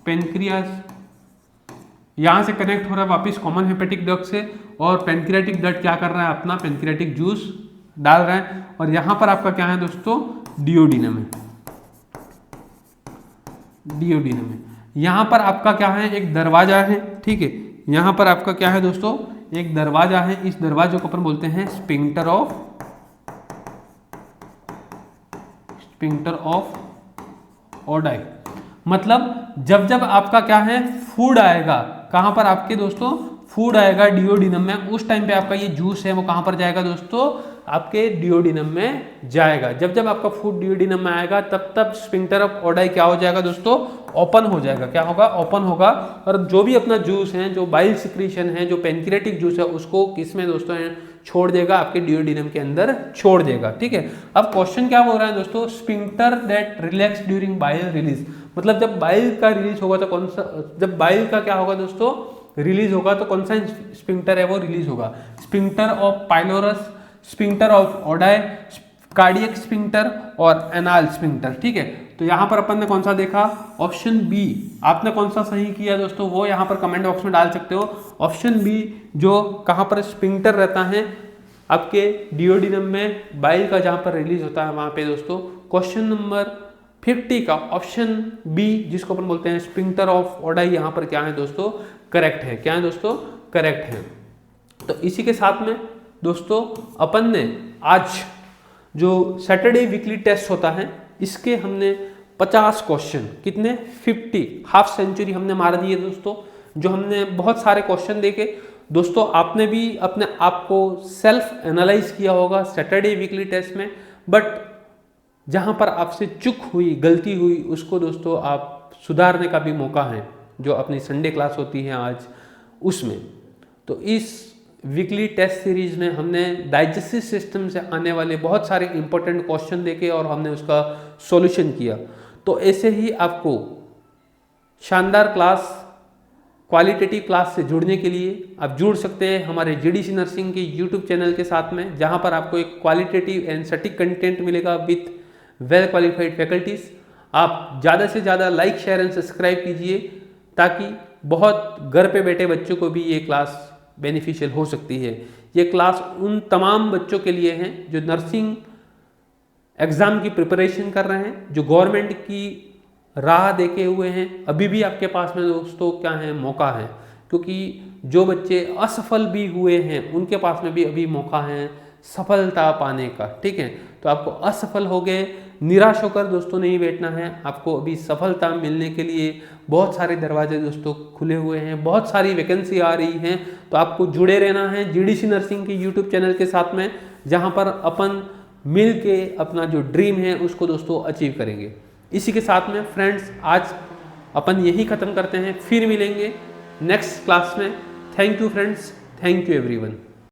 [SPEAKER 1] पेनक्रियाज यहाँ से कनेक्ट हो रहा है वापिस कॉमन हेपेटिक डक्ट से, और पेनक्रियाटिक डक्ट क्या कर रहा है? अपना पेनक्रियाटिक जूस डाल रहा है। और यहाँ पर आपका क्या है दोस्तों? डिओडिनम है। डिओडिनम है। यहाँ पर आपका क्या है? एक दरवाजा है। ठीक है, यहाँ पर आपका क्या है दोस्तों? एक दरवाजा है। इस दरवाजे को अपन बोलते हैं स्फिंक्टर ऑफ ओडाई। मतलब जब आपका क्या है? फूड आएगा, कहां पर आपके दोस्तों? फूड आएगा डिओडिनम में, उस टाइम पे आपका ये जूस है वो कहां पर जाएगा दोस्तों? आपके डिओडिनम में जाएगा। जब आपका फूड डिओडिनम में आएगा तब स्फिंक्टर ऑफ ओडाई क्या हो जाएगा दोस्तों? ओपन हो जाएगा। क्या होगा? ओपन होगा। और जो भी अपना जूस है, जो बाइल सिक्रीशन है, जो पेनक्रियाटिक जूस है, उसको किसमें दोस्तों छोड़ देगा? आपके डिओडिनम के अंदर छोड़ देगा। ठीक है, अब क्वेश्चन क्या बोल रहा है दोस्तों? Sphincter that relax during bile release. मतलब जब बाइल का रिलीज होगा तो कौन सा? जब बाइल का क्या होगा दोस्तों? रिलीज होगा तो कौन सा स्फिंक्टर है वो रिलीज होगा? Sphincter of pylorus, sphincter of Oddi, cardiac sphincter और एनाल स्फिंक्टर। ठीक है, तो यहाँ पर अपन ने कौन सा देखा? Option B. आपने कौन सा सही किया दोस्तों वो यहाँ पर कमेंट बॉक्स में डाल सकते हो। ऑप्शन बी, जो कहाँ पर स्फिंक्टर रहता है आपके डिओडिनम में, बाइल का जहाँ पर रिलीज होता है वहाँ पे दोस्तों। क्वेश्चन नंबर 50 का ऑप्शन बी, जिसको अपन बोलते हैं स्फिंक्टर ऑफ ओडाई, यहाँ पर क्या है दोस्तों? करेक्ट है। क्या है दोस्तों? करेक्ट है। तो इसी के साथ में दोस्तों अपन ने आज जो सैटरडे वीकली टेस्ट होता है, इसके हमने 50 क्वेश्चन, कितने? 50, हाफ सेंचुरी हमने मार दी है दोस्तों। जो हमने बहुत सारे क्वेश्चन देखे दोस्तों, आपने भी अपने आप को सेल्फ एनालाइज किया होगा सैटरडे वीकली टेस्ट में। बट जहाँ पर आपसे चूक हुई, गलती हुई, उसको दोस्तों आप सुधारने का भी मौका है, जो अपनी संडे क्लास होती है आज उसमें। तो इस वीकली टेस्ट सीरीज में हमने डाइजेस्टिव सिस्टम से आने वाले बहुत सारे इंपॉर्टेंट क्वेश्चन देखे और हमने उसका सॉल्यूशन किया। तो ऐसे ही आपको शानदार क्लास, क्वालिटेटिव क्लास से जुड़ने के लिए आप जुड़ सकते हैं हमारे जीडीसी नर्सिंग के यूट्यूब चैनल के साथ में, जहां पर आपको एक क्वालिटेटिव एंड सटीक कंटेंट मिलेगा विथ वेल क्वालिफाइड फैकल्टीज। आप ज़्यादा से ज़्यादा लाइक, शेयर एंड सब्सक्राइब कीजिए, ताकि बहुत घर पे बैठे बच्चों को भी ये क्लास बेनिफिशियल हो सकती है। ये क्लास उन तमाम बच्चों के लिए हैं जो नर्सिंग एग्ज़ाम की प्रिपरेशन कर रहे हैं, जो गवर्नमेंट की राह देखे हुए हैं। अभी भी आपके पास में दोस्तों क्या है? मौका है, क्योंकि जो बच्चे असफल भी हुए हैं उनके पास में भी अभी मौका है सफलता पाने का। ठीक है, तो आपको असफल हो गए, निराश होकर दोस्तों नहीं बैठना है। आपको अभी सफलता मिलने के लिए बहुत सारे दरवाजे दोस्तों खुले हुए हैं, बहुत सारी वैकेंसी आ रही हैं। तो आपको जुड़े रहना है जीडीसी नर्सिंग के यूट्यूब चैनल के साथ में, जहां पर अपन मिल के अपना जो ड्रीम है उसको दोस्तों अचीव करेंगे। इसी के साथ में फ्रेंड्स आज अपन यही ख़त्म करते हैं, फिर मिलेंगे नेक्स्ट क्लास में। Thank you friends, thank you everyone.